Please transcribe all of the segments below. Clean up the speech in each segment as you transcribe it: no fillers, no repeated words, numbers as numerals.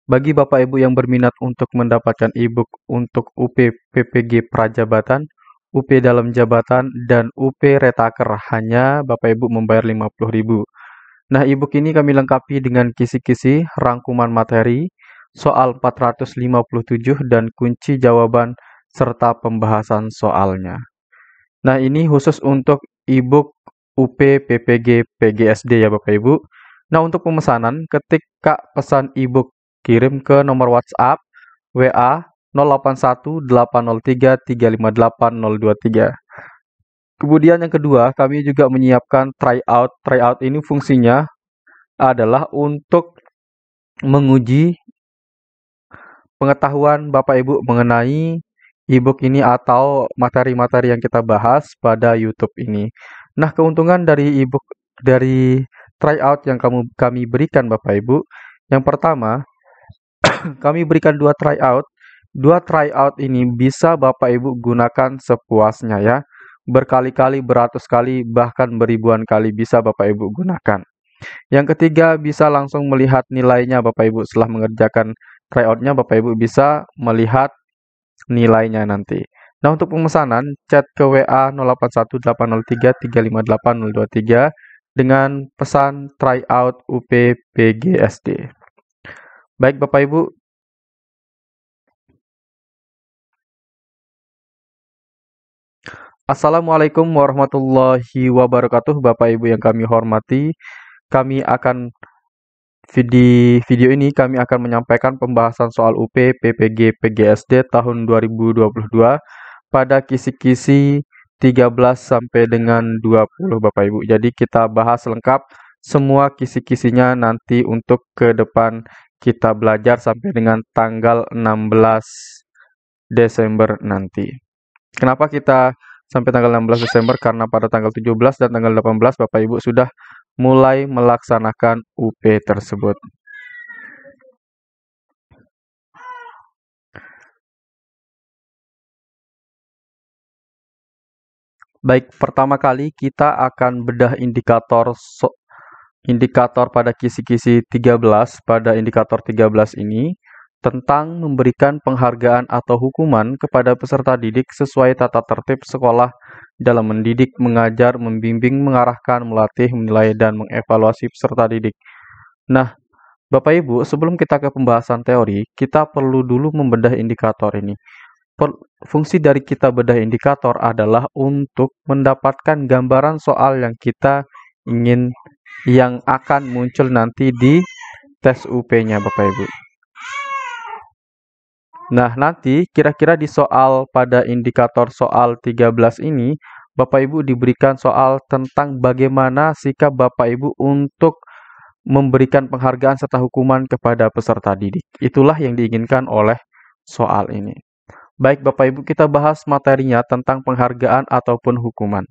Bagi Bapak Ibu yang berminat untuk mendapatkan e-book untuk UP PPG Prajabatan, UP Dalam Jabatan, dan UP Retaker, hanya Bapak Ibu membayar 50.000. Nah, e-book ini kami lengkapi dengan kisi-kisi, rangkuman materi, soal 457, dan kunci jawaban, serta pembahasan soalnya. Nah, ini khusus untuk e-book UP PPG PGSD ya Bapak Ibu. Nah, untuk pemesanan, ketika pesan e-book kirim ke nomor WhatsApp WA 081803358023. Kemudian yang kedua, kami juga menyiapkan tryout. Tryout ini fungsinya adalah untuk menguji pengetahuan Bapak Ibu mengenai e-book ini atau materi-materi yang kita bahas pada YouTube ini. Nah, keuntungan dari e-book dari tryout yang kami berikan Bapak Ibu, yang pertama, kami berikan dua tryout. Dua tryout ini bisa Bapak Ibu gunakan sepuasnya ya. Berkali-kali, beratus kali, bahkan beribuan kali bisa Bapak Ibu gunakan. Yang ketiga, bisa langsung melihat nilainya Bapak Ibu. Setelah mengerjakan tryoutnya, Bapak Ibu bisa melihat nilainya nanti. Nah, untuk pemesanan, chat ke WA 081803358023 dengan pesan tryout UP PGSD. Baik Bapak Ibu, Assalamualaikum warahmatullahi wabarakatuh Bapak Ibu yang kami hormati. Kami akan di video ini kami akan menyampaikan pembahasan soal UP PPG PGSD tahun 2022 pada kisi-kisi 13 sampai dengan 20 Bapak Ibu. Jadi kita bahas lengkap semua kisi-kisinya nanti untuk ke depan kita belajar sampai dengan tanggal 16 Desember nanti. Kenapa kita sampai tanggal 16 Desember? Karena pada tanggal 17 dan tanggal 18 Bapak Ibu sudah mulai melaksanakan UP tersebut. Baik, pertama kali kita akan bedah indikator pada kisi-kisi 13. Pada indikator 13 ini tentang memberikan penghargaan atau hukuman kepada peserta didik sesuai tata tertib sekolah dalam mendidik, mengajar, membimbing, mengarahkan, melatih, menilai, dan mengevaluasi peserta didik. Nah, Bapak Ibu, sebelum kita ke pembahasan teori, kita perlu dulu membedah indikator ini. Fungsi dari kita bedah indikator adalah untuk mendapatkan gambaran soal yang kita ingin yang akan muncul nanti di tes UP-nya Bapak Ibu. Nah, nanti kira-kira di soal pada indikator soal 13 ini, Bapak Ibu diberikan soal tentang bagaimana sikap Bapak Ibu untuk memberikan penghargaan serta hukuman kepada peserta didik. Itulah yang diinginkan oleh soal ini. Baik Bapak Ibu, kita bahas materinya tentang penghargaan ataupun hukuman.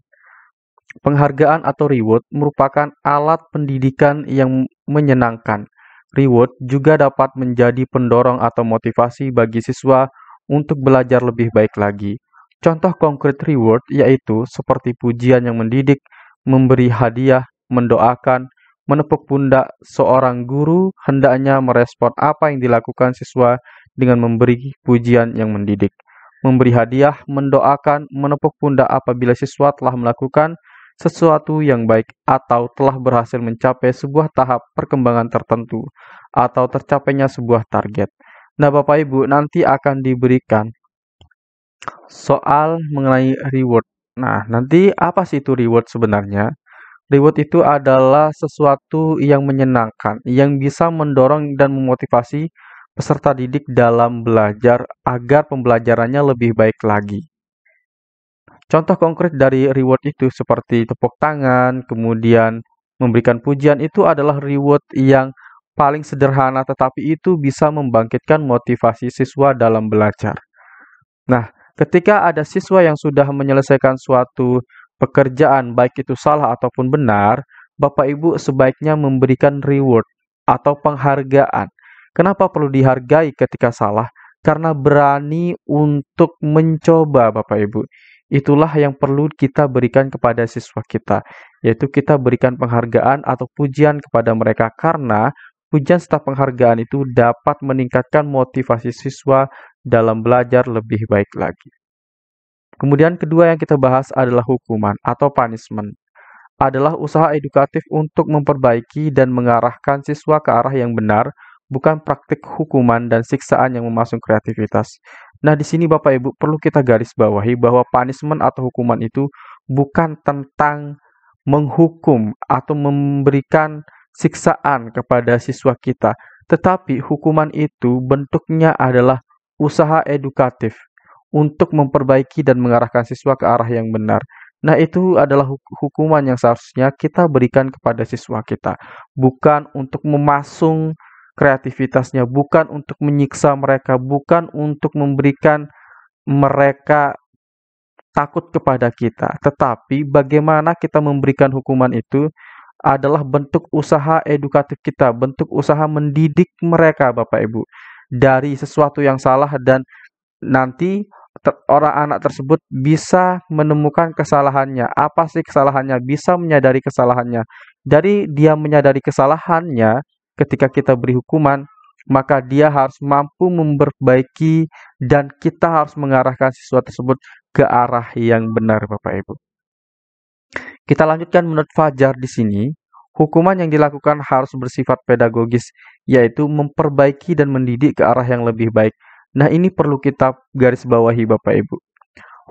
Penghargaan atau reward merupakan alat pendidikan yang menyenangkan. Reward juga dapat menjadi pendorong atau motivasi bagi siswa untuk belajar lebih baik lagi. Contoh konkret reward yaitu seperti pujian yang mendidik, memberi hadiah, mendoakan, menepuk pundak. Seorang guru hendaknya merespon apa yang dilakukan siswa dengan memberi pujian yang mendidik, memberi hadiah, mendoakan, menepuk pundak apabila siswa telah melakukan sesuatu yang baik atau telah berhasil mencapai sebuah tahap perkembangan tertentu atau tercapainya sebuah target. Nah, Bapak Ibu nanti akan diberikan soal mengenai reward. Nah, nanti apa sih itu reward sebenarnya? Reward itu adalah sesuatu yang menyenangkan, yang bisa mendorong dan memotivasi peserta didik dalam belajar agar pembelajarannya lebih baik lagi. Contoh konkret dari reward itu seperti tepuk tangan, kemudian memberikan pujian itu adalah reward yang paling sederhana tetapi itu bisa membangkitkan motivasi siswa dalam belajar. Nah, ketika ada siswa yang sudah menyelesaikan suatu pekerjaan baik itu salah ataupun benar, Bapak Ibu sebaiknya memberikan reward atau penghargaan. Kenapa perlu dihargai ketika salah? Karena berani untuk mencoba Bapak Ibu. Itulah yang perlu kita berikan kepada siswa kita, yaitu kita berikan penghargaan atau pujian kepada mereka karena Pujian serta penghargaan itu dapat meningkatkan motivasi siswa dalam belajar lebih baik lagi. Kemudian kedua yang kita bahas adalah hukuman atau punishment. Adalah usaha edukatif untuk memperbaiki dan mengarahkan siswa ke arah yang benar, bukan praktik hukuman dan siksaan yang memasung kreativitas. Nah, di sini Bapak Ibu perlu kita garis bawahi bahwa punishment atau hukuman itu bukan tentang menghukum atau memberikan siksaan kepada siswa kita, tetapi hukuman itu bentuknya adalah usaha edukatif untuk memperbaiki dan mengarahkan siswa ke arah yang benar. Nah, itu adalah hukuman yang seharusnya kita berikan kepada siswa kita, bukan untuk memasung kreativitasnya, bukan untuk menyiksa mereka, bukan untuk memberikan mereka takut kepada kita, tetapi bagaimana kita memberikan hukuman itu adalah bentuk usaha edukatif kita, bentuk usaha mendidik mereka, Bapak Ibu, dari sesuatu yang salah dan nanti orang anak tersebut bisa menemukan kesalahannya. Apa sih kesalahannya? Bisa menyadari kesalahannya. Dari dia menyadari kesalahannya ketika kita beri hukuman, maka dia harus mampu memperbaiki dan kita harus mengarahkan siswa tersebut ke arah yang benar, Bapak Ibu. Kita lanjutkan menurut Fajar di sini, hukuman yang dilakukan harus bersifat pedagogis, yaitu memperbaiki dan mendidik ke arah yang lebih baik. Nah, ini perlu kita garis bawahi Bapak Ibu.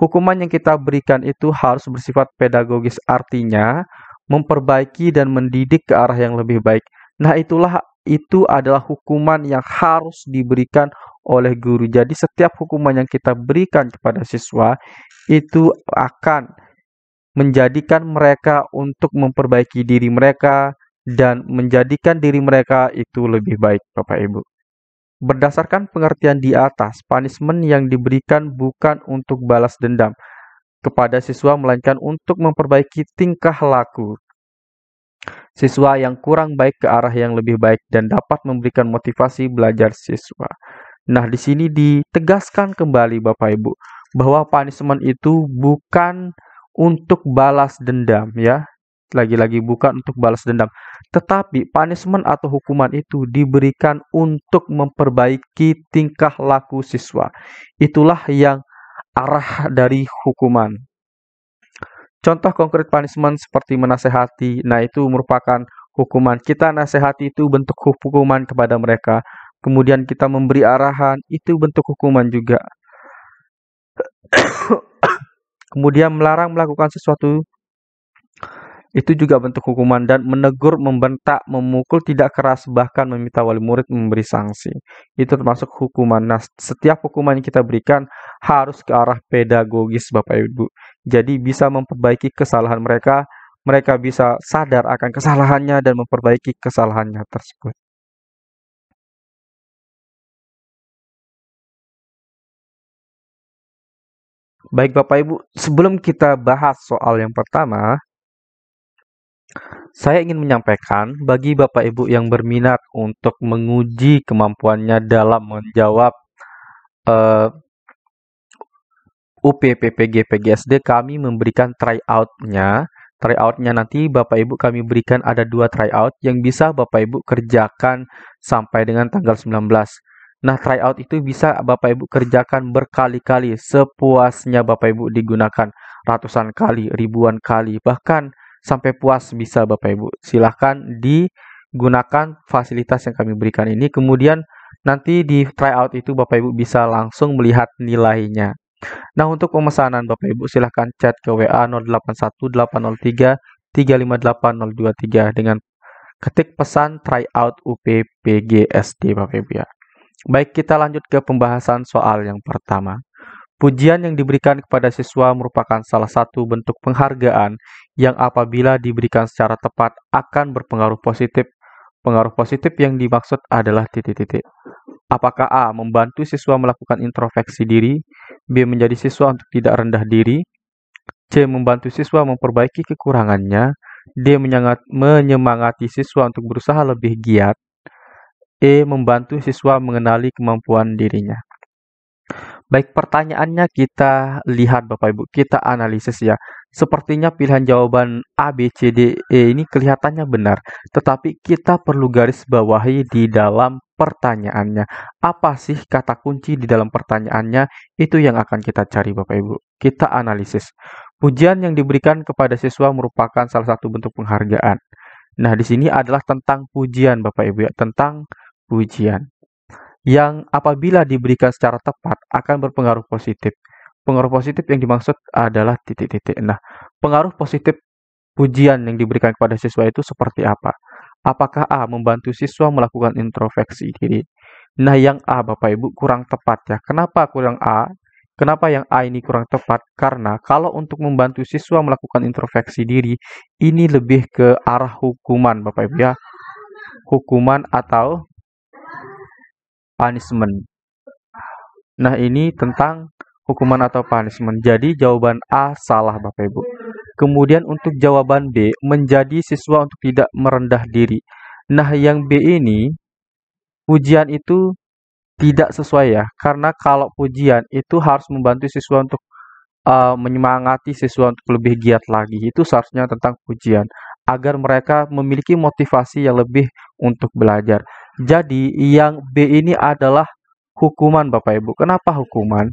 Hukuman yang kita berikan itu harus bersifat pedagogis, artinya memperbaiki dan mendidik ke arah yang lebih baik. Nah, itu adalah hukuman yang harus diberikan oleh guru. Jadi setiap hukuman yang kita berikan kepada siswa itu akan menjadikan mereka untuk memperbaiki diri mereka dan menjadikan diri mereka itu lebih baik, Bapak Ibu. Berdasarkan pengertian di atas, punishment yang diberikan bukan untuk balas dendam kepada siswa, melainkan untuk memperbaiki tingkah laku siswa yang kurang baik ke arah yang lebih baik dan dapat memberikan motivasi belajar siswa. Nah, di sini ditegaskan kembali Bapak Ibu bahwa punishment itu bukan untuk balas dendam ya. Lagi-lagi bukan untuk balas dendam. Tetapi punishment atau hukuman itu diberikan untuk memperbaiki tingkah laku siswa. Itulah yang arah dari hukuman. Contoh konkret punishment seperti menasehati, nah itu merupakan hukuman. Kita nasehati itu bentuk hukuman kepada mereka. Kemudian kita memberi arahan, itu bentuk hukuman juga. Kemudian melarang melakukan sesuatu, itu juga bentuk hukuman. Dan menegur, membentak, memukul tidak keras, bahkan meminta wali murid memberi sanksi. Itu termasuk hukuman. Nah, setiap hukuman yang kita berikan harus ke arah pedagogis Bapak Ibu. Jadi bisa memperbaiki kesalahan mereka, mereka bisa sadar akan kesalahannya dan memperbaiki kesalahannya tersebut. Baik Bapak Ibu, sebelum kita bahas soal yang pertama, saya ingin menyampaikan bagi Bapak Ibu yang berminat untuk menguji kemampuannya dalam menjawab UPPPG PGSD, kami memberikan tryout-nya. Tryout-nya nanti Bapak Ibu kami berikan ada 2 tryout yang bisa Bapak Ibu kerjakan sampai dengan tanggal 19. Nah, tryout itu bisa Bapak Ibu kerjakan berkali-kali, sepuasnya Bapak Ibu digunakan, ratusan kali, ribuan kali, bahkan sampai puas bisa Bapak Ibu. Silahkan digunakan fasilitas yang kami berikan ini, kemudian nanti di tryout itu Bapak Ibu bisa langsung melihat nilainya. Nah, untuk pemesanan Bapak Ibu silahkan chat ke WA 081803358023 dengan ketik pesan tryout UPPGSD Bapak Ibu ya. Baik, kita lanjut ke pembahasan soal yang pertama. Pujian yang diberikan kepada siswa merupakan salah satu bentuk penghargaan yang apabila diberikan secara tepat akan berpengaruh positif. Pengaruh positif yang dimaksud adalah titik-titik. Apakah A. Membantu siswa melakukan introspeksi diri, B. Menjadi siswa untuk tidak rendah diri, C. Membantu siswa memperbaiki kekurangannya, D. Menyemangati siswa untuk berusaha lebih giat, E. Membantu siswa mengenali kemampuan dirinya. Baik, pertanyaannya kita lihat Bapak Ibu, kita analisis ya. Sepertinya pilihan jawaban A, B, C, D, E ini kelihatannya benar, tetapi kita perlu garis bawahi di dalam pertanyaannya. Apa sih kata kunci di dalam pertanyaannya? Itu yang akan kita cari Bapak Ibu. Kita analisis. Pujian yang diberikan kepada siswa merupakan salah satu bentuk penghargaan. Nah, di sini adalah tentang pujian Bapak Ibu ya, tentang pujian yang apabila diberikan secara tepat akan berpengaruh positif. Pengaruh positif yang dimaksud adalah titik-titik. Nah, pengaruh positif pujian yang diberikan kepada siswa itu seperti apa? Apakah A membantu siswa melakukan introspeksi diri? Nah, yang A Bapak Ibu kurang tepat ya. Kenapa kurang A? Kenapa yang A ini kurang tepat? Karena kalau untuk membantu siswa melakukan introspeksi diri, ini lebih ke arah hukuman Bapak Ibu ya. Hukuman atau punishment. Nah, ini tentang hukuman atau punishment. Jadi jawaban A salah Bapak Ibu. Kemudian untuk jawaban B, menjadi siswa untuk tidak merendah diri. Nah, yang B ini, pujian itu tidak sesuai ya. Karena kalau pujian itu harus membantu siswa untuk menyemangati siswa untuk lebih giat lagi. Itu seharusnya tentang pujian. Agar mereka memiliki motivasi yang lebih untuk belajar. Jadi, yang B ini adalah hukuman Bapak Ibu. Kenapa hukuman?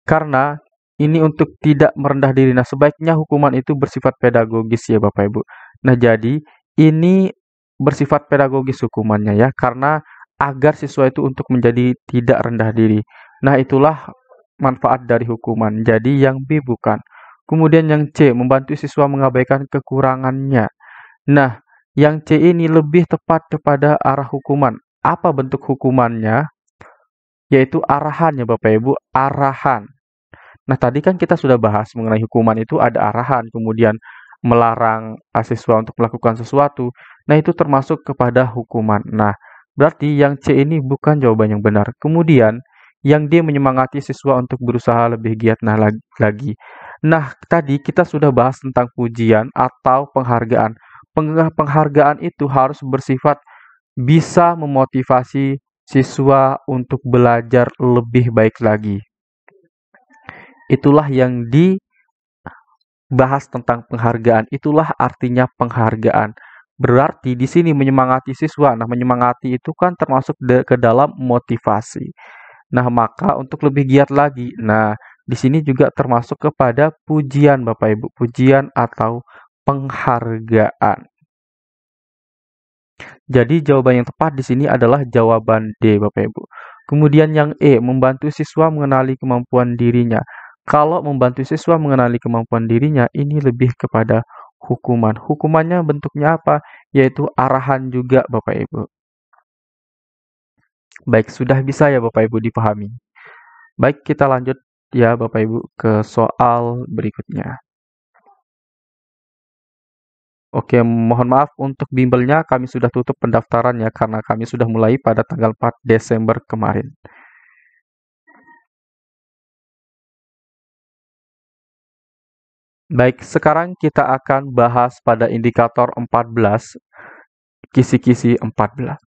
Karena ini untuk tidak merendah diri. Nah, sebaiknya hukuman itu bersifat pedagogis ya Bapak Ibu. Nah, jadi ini bersifat pedagogis hukumannya ya, karena agar siswa itu untuk menjadi tidak rendah diri. Nah, itulah manfaat dari hukuman. Jadi yang B bukan. Kemudian yang C, membantu siswa mengabaikan kekurangannya. Nah, yang C ini lebih tepat kepada arah hukuman. Apa bentuk hukumannya? Yaitu arahannya Bapak Ibu, arahan. Nah, tadi kan kita sudah bahas mengenai hukuman itu ada arahan, kemudian melarang siswa untuk melakukan sesuatu. Nah, itu termasuk kepada hukuman. Nah, berarti yang C ini bukan jawaban yang benar. Kemudian, yang D menyemangati siswa untuk berusaha lebih giat. Nah, lagi. Nah, tadi kita sudah bahas tentang pujian atau penghargaan. Penghargaan itu harus bersifat bisa memotivasi siswa untuk belajar lebih baik lagi. Itulah yang dibahas tentang penghargaan. Itulah artinya penghargaan. Berarti di sini menyemangati siswa. Nah, menyemangati itu kan termasuk ke dalam motivasi. Nah, maka untuk lebih giat lagi. Nah, di sini juga termasuk kepada pujian Bapak Ibu, pujian atau penghargaan. Jadi jawaban yang tepat di sini adalah jawaban D Bapak Ibu. Kemudian yang E, membantu siswa mengenali kemampuan dirinya. Kalau membantu siswa mengenali kemampuan dirinya, ini lebih kepada hukuman. Hukumannya bentuknya apa? Yaitu arahan juga Bapak Ibu. Baik, sudah bisa ya Bapak Ibu dipahami. Baik, kita lanjut ya Bapak Ibu ke soal berikutnya. Oke, mohon maaf untuk bimbelnya kami sudah tutup pendaftarannya karena kami sudah mulai pada tanggal 4 Desember kemarin. Baik, sekarang kita akan bahas pada indikator 14, kisi-kisi 14.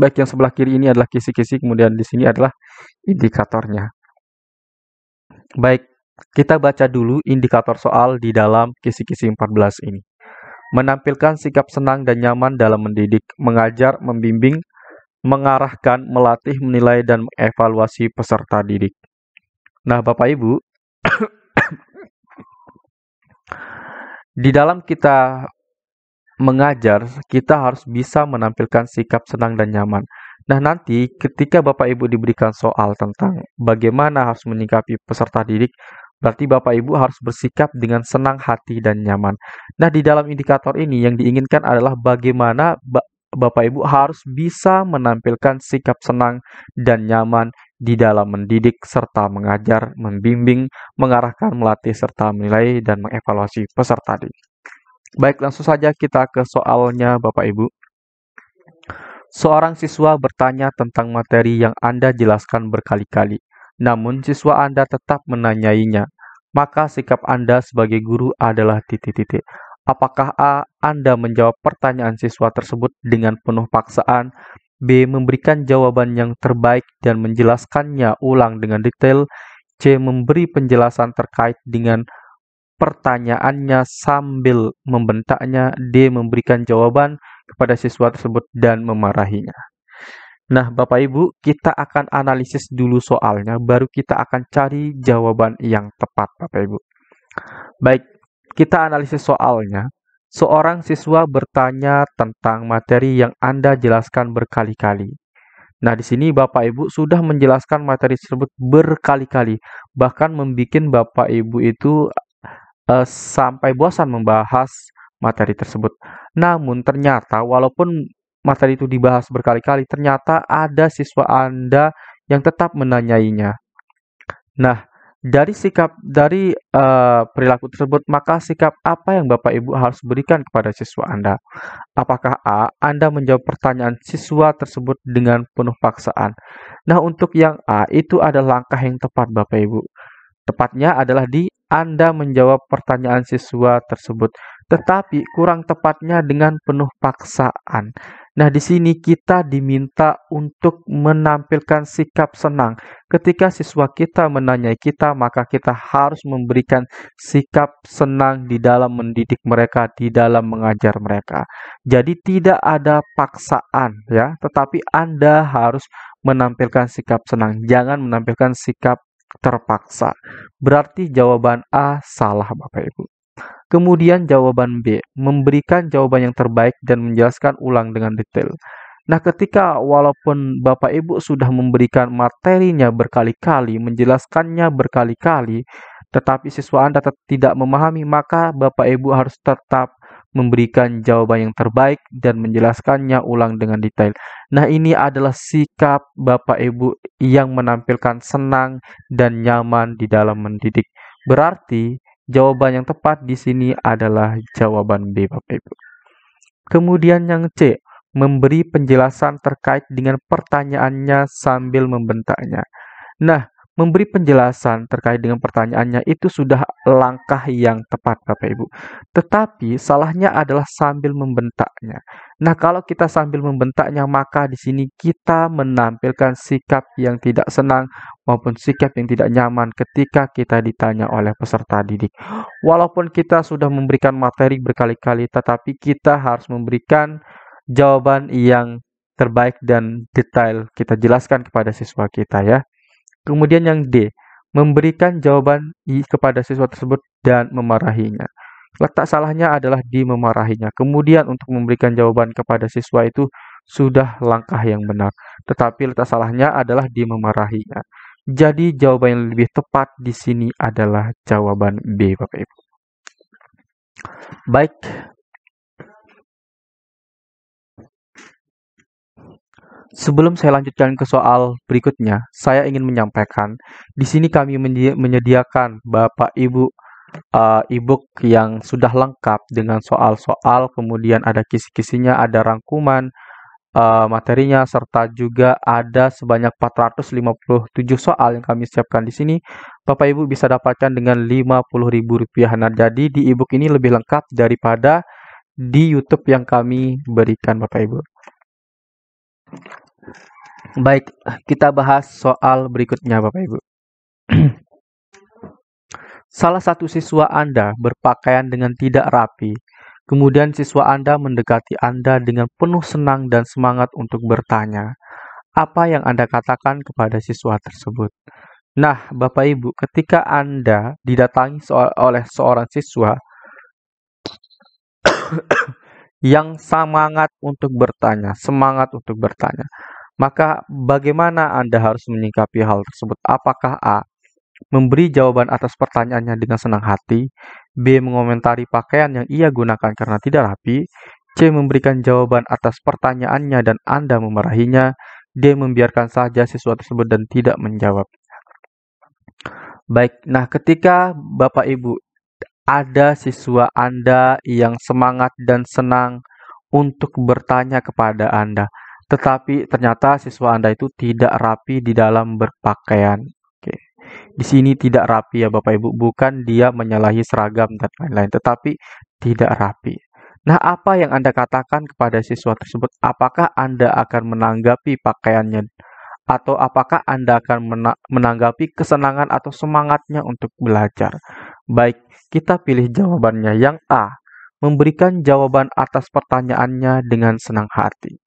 Baik, yang sebelah kiri ini adalah kisi-kisi, kemudian di sini adalah indikatornya. Baik, kita baca dulu indikator soal di dalam kisi-kisi 14 ini. Menampilkan sikap senang dan nyaman dalam mendidik, mengajar, membimbing, mengarahkan, melatih, menilai, dan mengevaluasi peserta didik. Nah, Bapak Ibu, di dalam kita mengajar, kita harus bisa menampilkan sikap senang dan nyaman. Nah, nanti ketika Bapak Ibu diberikan soal tentang bagaimana harus menyikapi peserta didik, berarti Bapak Ibu harus bersikap dengan senang hati dan nyaman. Nah, di dalam indikator ini yang diinginkan adalah bagaimana Bapak Ibu harus bisa menampilkan sikap senang dan nyaman di dalam mendidik serta mengajar, membimbing, mengarahkan, melatih, serta menilai dan mengevaluasi peserta didik. Baik, langsung saja kita ke soalnya Bapak Ibu. Seorang siswa bertanya tentang materi yang Anda jelaskan berkali-kali, namun siswa Anda tetap menanyainya. Maka sikap Anda sebagai guru adalah titik-titik. Apakah A. Anda menjawab pertanyaan siswa tersebut dengan penuh paksaan, B. Memberikan jawaban yang terbaik dan menjelaskannya ulang dengan detail. C. Memberi penjelasan terkait dengan pertanyaannya sambil membentaknya. D. Memberikan jawaban kepada siswa tersebut dan memarahinya. Nah, Bapak Ibu, kita akan analisis dulu soalnya, baru kita akan cari jawaban yang tepat, Bapak Ibu. Baik, kita analisis soalnya. Seorang siswa bertanya tentang materi yang Anda jelaskan berkali-kali. Nah, di sini Bapak Ibu sudah menjelaskan materi tersebut berkali-kali, bahkan membuat Bapak Ibu itu sampai bosan membahas materi tersebut. Namun ternyata walaupun materi itu dibahas berkali-kali, ternyata ada siswa Anda yang tetap menanyainya. Nah, dari perilaku tersebut, maka sikap apa yang Bapak Ibu harus berikan kepada siswa Anda? Apakah A. Anda menjawab pertanyaan siswa tersebut dengan penuh paksaan? Nah, untuk yang A, itu adalah langkah yang tepat Bapak Ibu. Tepatnya adalah di Anda menjawab pertanyaan siswa tersebut, tetapi kurang tepatnya dengan penuh paksaan. Nah, di sini kita diminta untuk menampilkan sikap senang. Ketika siswa kita menanyai kita, maka kita harus memberikan sikap senang di dalam mendidik mereka, di dalam mengajar mereka. Jadi tidak ada paksaan ya, tetapi Anda harus menampilkan sikap senang. Jangan menampilkan sikap terpaksa. Berarti jawaban A salah Bapak Ibu. Kemudian jawaban B, memberikan jawaban yang terbaik dan menjelaskan ulang dengan detail. Nah, ketika walaupun Bapak Ibu sudah memberikan materinya berkali-kali, menjelaskannya berkali-kali, tetapi siswa Anda tidak memahami, maka Bapak Ibu harus tetap memberikan jawaban yang terbaik dan menjelaskannya ulang dengan detail. Nah, ini adalah sikap Bapak Ibu yang menampilkan senang dan nyaman di dalam mendidik. Berarti jawaban yang tepat di sini adalah jawaban B, Bapak Ibu. Kemudian yang C, memberi penjelasan terkait dengan pertanyaannya sambil membentaknya. Nah, memberi penjelasan terkait dengan pertanyaannya itu sudah langkah yang tepat, Bapak Ibu. Tetapi salahnya adalah sambil membentaknya. Nah, kalau kita sambil membentaknya, maka di sini kita menampilkan sikap yang tidak senang maupun sikap yang tidak nyaman ketika kita ditanya oleh peserta didik. Walaupun kita sudah memberikan materi berkali-kali, tetapi kita harus memberikan jawaban yang terbaik dan detail kita jelaskan kepada siswa kita ya. Kemudian yang D, memberikan jawaban kepada siswa tersebut dan memarahinya. Letak salahnya adalah di memarahinya. Kemudian untuk memberikan jawaban kepada siswa itu sudah langkah yang benar. Tetapi letak salahnya adalah di memarahinya. Jadi jawaban yang lebih tepat di sini adalah jawaban B, Bapak Ibu. Baik. Sebelum saya lanjutkan ke soal berikutnya, saya ingin menyampaikan di sini kami menyediakan Bapak Ibu e-book yang sudah lengkap dengan soal-soal, kemudian ada kisi-kisinya, ada rangkuman materinya, serta juga ada sebanyak 457 soal yang kami siapkan di sini. Bapak Ibu bisa dapatkan dengan Rp50.000. Nah, jadi di e-book ini lebih lengkap daripada di YouTube yang kami berikan, Bapak Ibu. Baik, kita bahas soal berikutnya, Bapak Ibu. Salah satu siswa Anda berpakaian dengan tidak rapi. Kemudian siswa Anda mendekati Anda dengan penuh senang dan semangat untuk bertanya. Apa yang Anda katakan kepada siswa tersebut? Nah, Bapak Ibu, ketika Anda didatangi oleh seorang siswa yang semangat untuk bertanya, maka bagaimana Anda harus menyikapi hal tersebut? Apakah A, memberi jawaban atas pertanyaannya dengan senang hati, B, mengomentari pakaian yang ia gunakan karena tidak rapi, C, memberikan jawaban atas pertanyaannya dan Anda memarahinya, D, membiarkan saja siswa tersebut dan tidak menjawab? Baik, nah ketika Bapak Ibu ada siswa Anda yang semangat dan senang untuk bertanya kepada Anda, tetapi ternyata siswa Anda itu tidak rapi di dalam berpakaian. Oke. Di sini tidak rapi ya Bapak Ibu, bukan dia menyalahi seragam dan lain-lain, tetapi tidak rapi. Nah, apa yang Anda katakan kepada siswa tersebut? Apakah Anda akan menanggapi pakaiannya atau apakah Anda akan menanggapi kesenangan atau semangatnya untuk belajar? Baik, kita pilih jawabannya. Yang A, memberikan jawaban atas pertanyaannya dengan senang hati.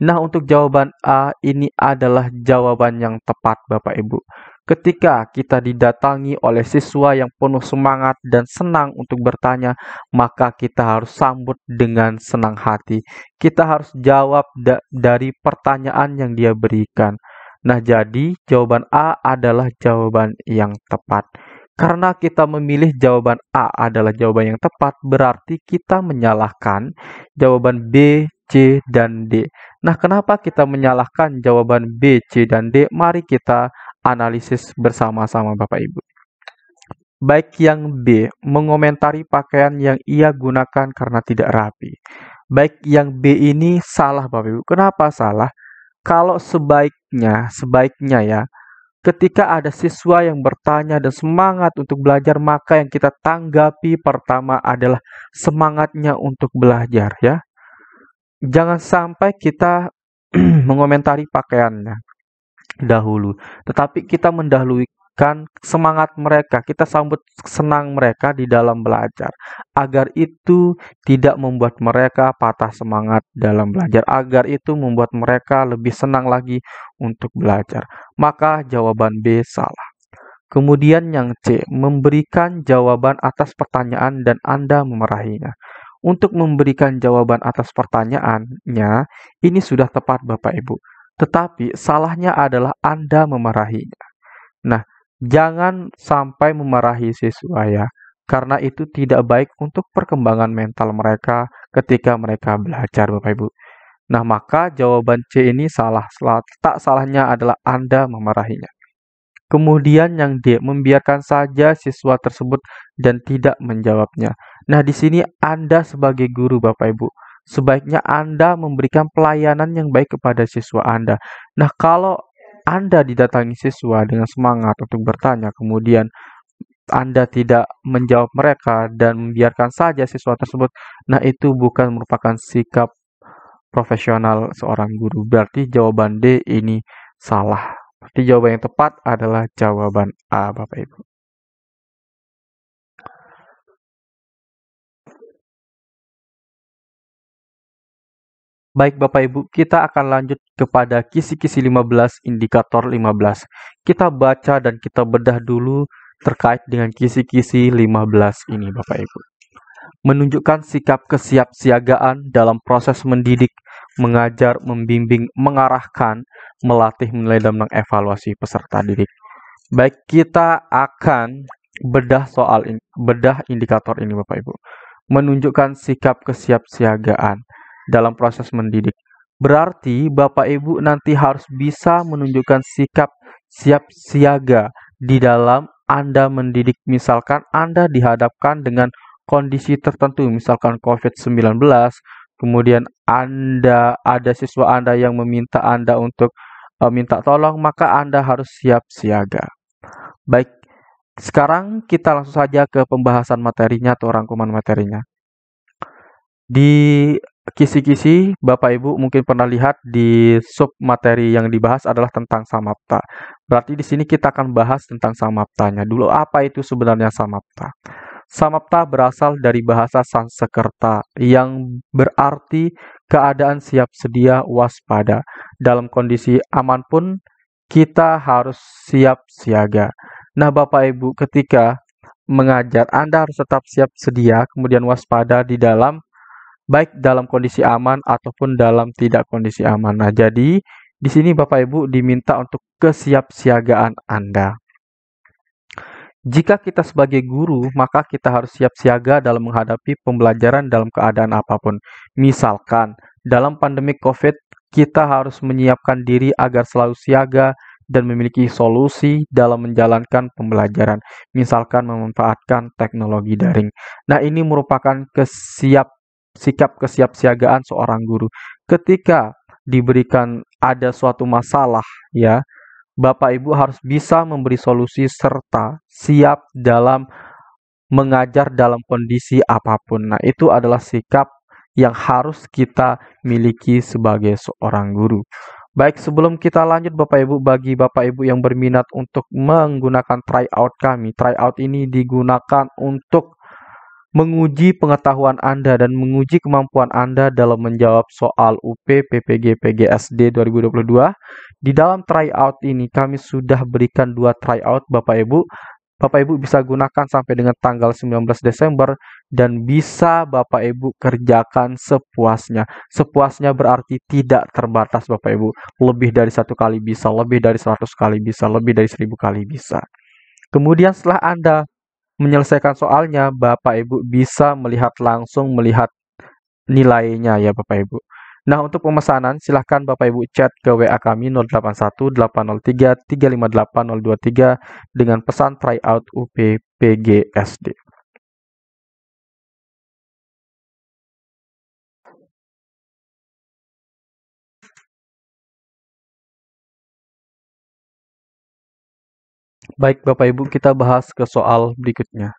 Nah, untuk jawaban A ini adalah jawaban yang tepat, Bapak Ibu. Ketika kita didatangi oleh siswa yang penuh semangat dan senang untuk bertanya, maka kita harus sambut dengan senang hati. Kita harus jawab dari pertanyaan yang dia berikan. Nah, jadi jawaban A adalah jawaban yang tepat. Karena kita memilih jawaban A adalah jawaban yang tepat, berarti kita menyalahkan jawaban B, C, dan D. Nah, kenapa kita menyalahkan jawaban B, C, dan D? Mari kita analisis bersama-sama, Bapak Ibu. Baik yang B, mengomentari pakaian yang ia gunakan karena tidak rapi. Baik yang B ini salah, Bapak Ibu. Kenapa salah? Kalau sebaiknya ya, ketika ada siswa yang bertanya dan semangat untuk belajar, maka yang kita tanggapi pertama adalah semangatnya untuk belajar ya. Jangan sampai kita mengomentari pakaiannya dahulu, tetapi kita mendahulukan semangat mereka, kita sambut senang mereka di dalam belajar, agar itu tidak membuat mereka patah semangat dalam belajar, agar itu membuat mereka lebih senang lagi untuk belajar. Maka jawaban B salah. Kemudian yang C, memberikan jawaban atas pertanyaan dan Anda memarahinya. Untuk memberikan jawaban atas pertanyaannya, ini sudah tepat Bapak Ibu. Tetapi salahnya adalah Anda memarahinya. Nah, jangan sampai memarahi siswa ya, karena itu tidak baik untuk perkembangan mental mereka ketika mereka belajar Bapak Ibu. Nah, maka jawaban C ini salah. Tak salahnya adalah Anda memarahinya. Kemudian yang D, membiarkan saja siswa tersebut dan tidak menjawabnya. Nah, di sini Anda sebagai guru Bapak Ibu, sebaiknya Anda memberikan pelayanan yang baik kepada siswa Anda. Nah, kalau Anda didatangi siswa dengan semangat untuk bertanya, kemudian Anda tidak menjawab mereka dan membiarkan saja siswa tersebut, nah itu bukan merupakan sikap profesional seorang guru. Berarti jawaban D ini salah. Berarti jawaban yang tepat adalah jawaban A, Bapak Ibu. Baik Bapak Ibu, kita akan lanjut kepada kisi-kisi 15, indikator 15. Kita baca dan kita bedah dulu terkait dengan kisi-kisi 15 ini Bapak Ibu. Menunjukkan sikap kesiapsiagaan dalam proses mendidik, mengajar, membimbing, mengarahkan, melatih, menilai, dan mengevaluasi peserta didik. Baik, kita akan bedah indikator ini Bapak Ibu. Menunjukkan sikap kesiapsiagaan dalam proses mendidik. Berarti Bapak Ibu nanti harus bisa menunjukkan sikap siap siaga di dalam Anda mendidik. Misalkan Anda dihadapkan dengan kondisi tertentu, misalkan COVID-19, kemudian ada siswa Anda yang meminta Anda untuk minta tolong, maka Anda harus siap siaga. Baik, sekarang kita langsung saja ke pembahasan materinya atau rangkuman materinya. Di kisi-kisi, Bapak Ibu mungkin pernah lihat di sub materi yang dibahas adalah tentang samapta. Berarti di sini kita akan bahas tentang samaptanya. Dulu apa itu sebenarnya samapta? Samapta berasal dari bahasa Sanskerta yang berarti keadaan siap sedia waspada. Dalam kondisi aman pun kita harus siap siaga. Nah, Bapak Ibu, ketika mengajar, Anda harus tetap siap sedia, kemudian waspada di dalam baik dalam kondisi aman ataupun dalam tidak kondisi aman. Nah, jadi di sini Bapak Ibu diminta untuk kesiapsiagaan Anda. Jika kita sebagai guru, maka kita harus siap siaga dalam menghadapi pembelajaran dalam keadaan apapun. Misalkan, dalam pandemi COVID, kita harus menyiapkan diri agar selalu siaga dan memiliki solusi dalam menjalankan pembelajaran. Misalkan memanfaatkan teknologi daring. Nah, ini merupakan sikap kesiapsiagaan seorang guru. Ketika diberikan ada suatu masalah, ya, Bapak Ibu harus bisa memberi solusi serta siap dalam mengajar dalam kondisi apapun. Nah, itu adalah sikap yang harus kita miliki sebagai seorang guru. Baik, sebelum kita lanjut Bapak Ibu, bagi Bapak Ibu yang berminat untuk menggunakan tryout kami, tryout ini digunakan untuk menguji pengetahuan Anda dan menguji kemampuan Anda dalam menjawab soal UP PPG PGSD 2022. Di dalam tryout ini kami sudah berikan 2 tryout Bapak Ibu. Bapak Ibu bisa gunakan sampai dengan tanggal 19 Desember dan bisa Bapak Ibu kerjakan sepuasnya. Sepuasnya berarti tidak terbatas Bapak Ibu. Lebih dari 1 kali bisa, lebih dari 100 kali bisa, lebih dari 1000 kali bisa. Kemudian setelah Anda menyelesaikan soalnya, Bapak Ibu bisa langsung melihat nilainya ya Bapak Ibu. Nah, untuk pemesanan silahkan Bapak Ibu chat ke WA kami 081 803 358 023 dengan pesan tryout UP PGSD. Baik Bapak Ibu, kita bahas ke soal berikutnya.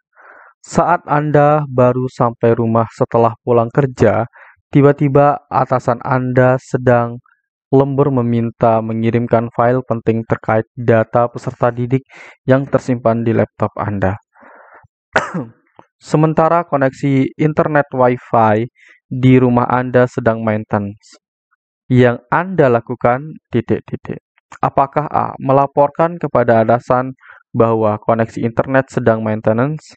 Saat Anda baru sampai rumah setelah pulang kerja, tiba-tiba atasan Anda sedang lembur meminta mengirimkan file penting terkait data peserta didik yang tersimpan di laptop Anda. Sementara koneksi internet Wi-Fi di rumah Anda sedang maintenance. Yang Anda lakukan titik-titik. Apakah A. Melaporkan kepada atasan bahwa koneksi internet sedang maintenance?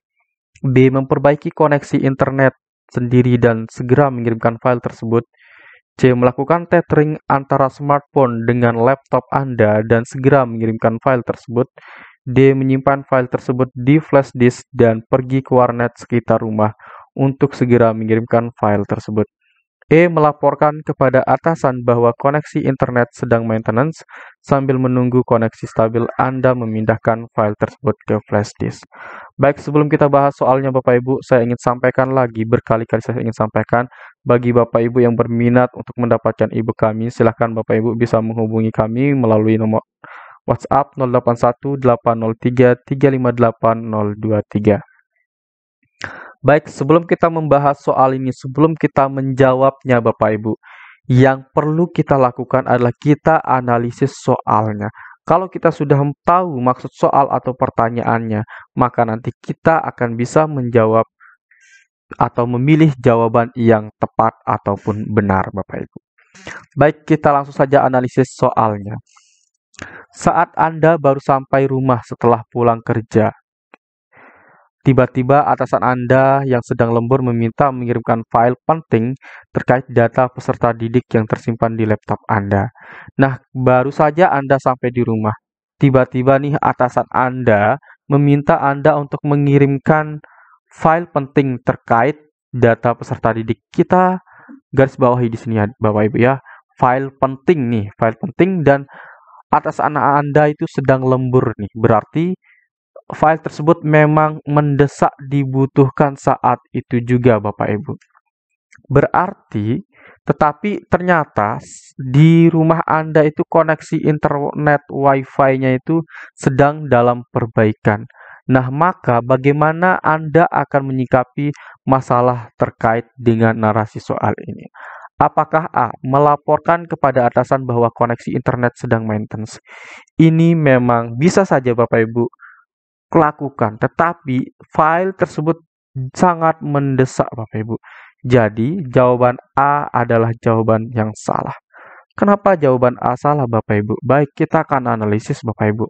B. Memperbaiki koneksi internet sendiri dan segera mengirimkan file tersebut. C. Melakukan tethering antara smartphone dengan laptop Anda dan segera mengirimkan file tersebut. D. Menyimpan file tersebut di flash disk dan pergi ke warnet sekitar rumah untuk segera mengirimkan file tersebut. E. Melaporkan kepada atasan bahwa koneksi internet sedang maintenance sambil menunggu koneksi stabil Anda memindahkan file tersebut ke flash disk. Baik, sebelum kita bahas soalnya Bapak Ibu, saya ingin sampaikan lagi, berkali-kali saya ingin sampaikan, bagi Bapak Ibu yang berminat untuk mendapatkan e-book kami, silahkan Bapak Ibu bisa menghubungi kami melalui nomor WhatsApp 081 803 358 023. Baik, sebelum kita membahas soal ini, sebelum kita menjawabnya Bapak Ibu, yang perlu kita lakukan adalah kita analisis soalnya. Kalau kita sudah tahu maksud soal atau pertanyaannya, maka nanti kita akan bisa menjawab atau memilih jawaban yang tepat ataupun benar Bapak Ibu. Baik, kita langsung saja analisis soalnya. Saat Anda baru sampai rumah setelah pulang kerja, tiba-tiba atasan Anda yang sedang lembur meminta mengirimkan file penting terkait data peserta didik yang tersimpan di laptop Anda. Nah, baru saja Anda sampai di rumah. Tiba-tiba nih atasan Anda meminta Anda untuk mengirimkan file penting terkait data peserta didik. Kita garis bawahi di sini ya, Bapak Ibu ya. File penting nih, file penting dan atasan Anda itu sedang lembur nih. Berarti file tersebut memang mendesak dibutuhkan saat itu juga Bapak Ibu. Berarti, tetapi ternyata di rumah Anda itu koneksi internet Wi-Fi-nya itu sedang dalam perbaikan. Nah, maka bagaimana Anda akan menyikapi masalah terkait dengan narasi soal ini? Apakah A. Melaporkan kepada atasan bahwa koneksi internet sedang maintenance? Ini memang bisa saja Bapak Ibu lakukan, tetapi file tersebut sangat mendesak Bapak Ibu. Jadi, jawaban A adalah jawaban yang salah. Kenapa jawaban A salah Bapak Ibu? Baik, kita akan analisis Bapak Ibu.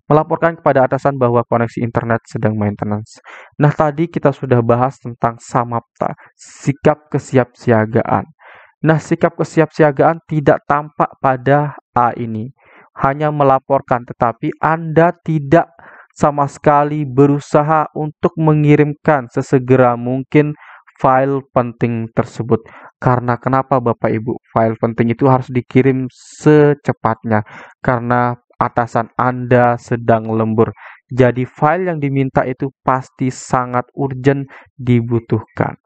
Melaporkan kepada atasan bahwa koneksi internet sedang maintenance. Nah, tadi kita sudah bahas tentang samapta, sikap kesiapsiagaan. Nah, sikap kesiapsiagaan tidak tampak pada A ini. Hanya melaporkan, tetapi Anda tidak sama sekali berusaha untuk mengirimkan sesegera mungkin file penting tersebut. Karena kenapa Bapak Ibu? File penting itu harus dikirim secepatnya. Karena atasan Anda sedang lembur. Jadi file yang diminta itu pasti sangat urgent dibutuhkan.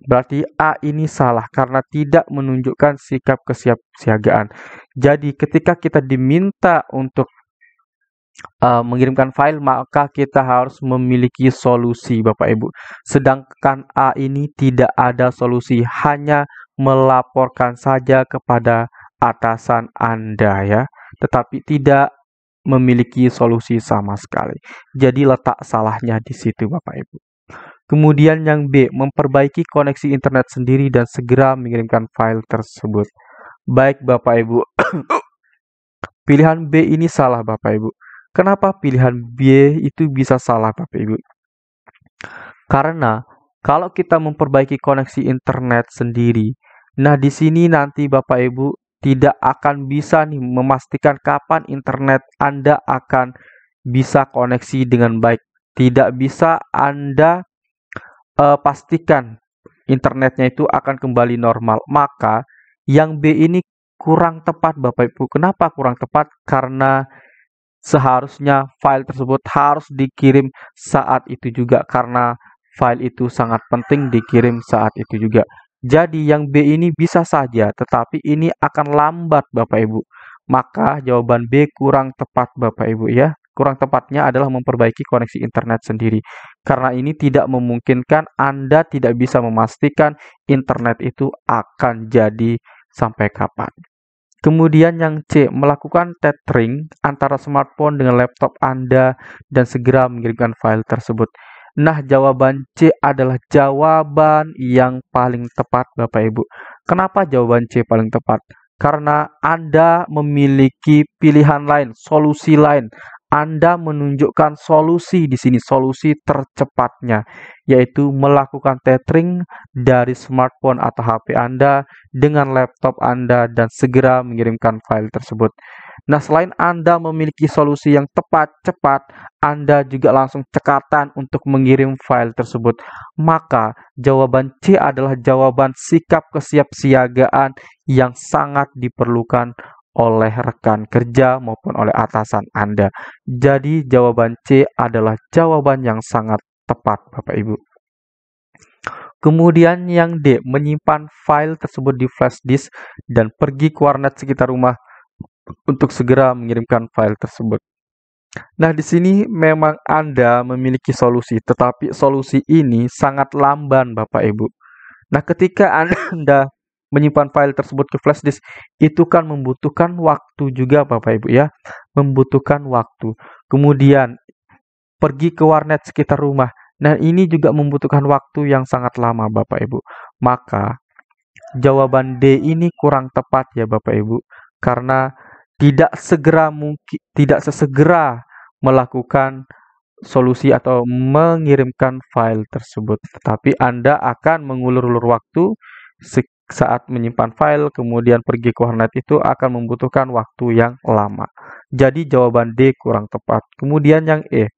Berarti A ini salah karena tidak menunjukkan sikap kesiapsiagaan. Jadi ketika kita diminta untuk mengirimkan file, maka kita harus memiliki solusi Bapak Ibu. Sedangkan A ini tidak ada solusi, hanya melaporkan saja kepada atasan Anda ya, tetapi tidak memiliki solusi sama sekali. Jadi letak salahnya di situ Bapak Ibu. Kemudian yang B, memperbaiki koneksi internet sendiri dan segera mengirimkan file tersebut. Baik Bapak Ibu, pilihan B ini salah Bapak Ibu. Kenapa pilihan B itu bisa salah Bapak Ibu? Karena kalau kita memperbaiki koneksi internet sendiri, nah di sini nanti Bapak Ibu tidak akan bisa nih memastikan kapan internet Anda akan bisa koneksi dengan baik. Tidak bisa Anda pastikan internetnya itu akan kembali normal. Maka yang B ini kurang tepat Bapak Ibu. Kenapa kurang tepat? Karena seharusnya file tersebut harus dikirim saat itu juga, karena file itu sangat penting dikirim saat itu juga. Jadi yang B ini bisa saja, tetapi ini akan lambat Bapak Ibu. Maka jawaban B kurang tepat Bapak Ibu ya. Kurang tepatnya adalah memperbaiki koneksi internet sendiri. Karena ini tidak memungkinkan, Anda tidak bisa memastikan internet itu akan jadi sampai kapan. Kemudian yang C, melakukan tethering antara smartphone dengan laptop Anda dan segera mengirimkan file tersebut. Nah, jawaban C adalah jawaban yang paling tepat Bapak Ibu. Kenapa jawaban C paling tepat? Karena Anda memiliki pilihan lain, solusi lain. Anda menunjukkan solusi di sini, solusi tercepatnya, yaitu melakukan tethering dari smartphone atau HP Anda dengan laptop Anda dan segera mengirimkan file tersebut. Nah, selain Anda memiliki solusi yang tepat, cepat, Anda juga langsung cekatan untuk mengirim file tersebut. Maka, jawaban C adalah jawaban sikap kesiapsiagaan yang sangat diperlukan oleh rekan kerja maupun oleh atasan Anda. Jadi, jawaban C adalah jawaban yang sangat tepat, Bapak Ibu. Kemudian yang D, menyimpan file tersebut di flash disk dan pergi ke warnet sekitar rumah untuk segera mengirimkan file tersebut. Nah, di sini memang Anda memiliki solusi, tetapi solusi ini sangat lamban, Bapak Ibu. Nah, ketika Anda menyimpan file tersebut ke flash disk, itu kan membutuhkan waktu juga, Bapak Ibu ya. Membutuhkan waktu. Kemudian, pergi ke warnet sekitar rumah. Nah, ini juga membutuhkan waktu yang sangat lama, Bapak Ibu. Maka, jawaban D ini kurang tepat ya, Bapak Ibu. Karena tidak sesegera melakukan solusi atau mengirimkan file tersebut. Tetapi Anda akan mengulur-ulur waktu saat menyimpan file, kemudian pergi ke warnet itu akan membutuhkan waktu yang lama. Jadi jawaban D kurang tepat. Kemudian yang E,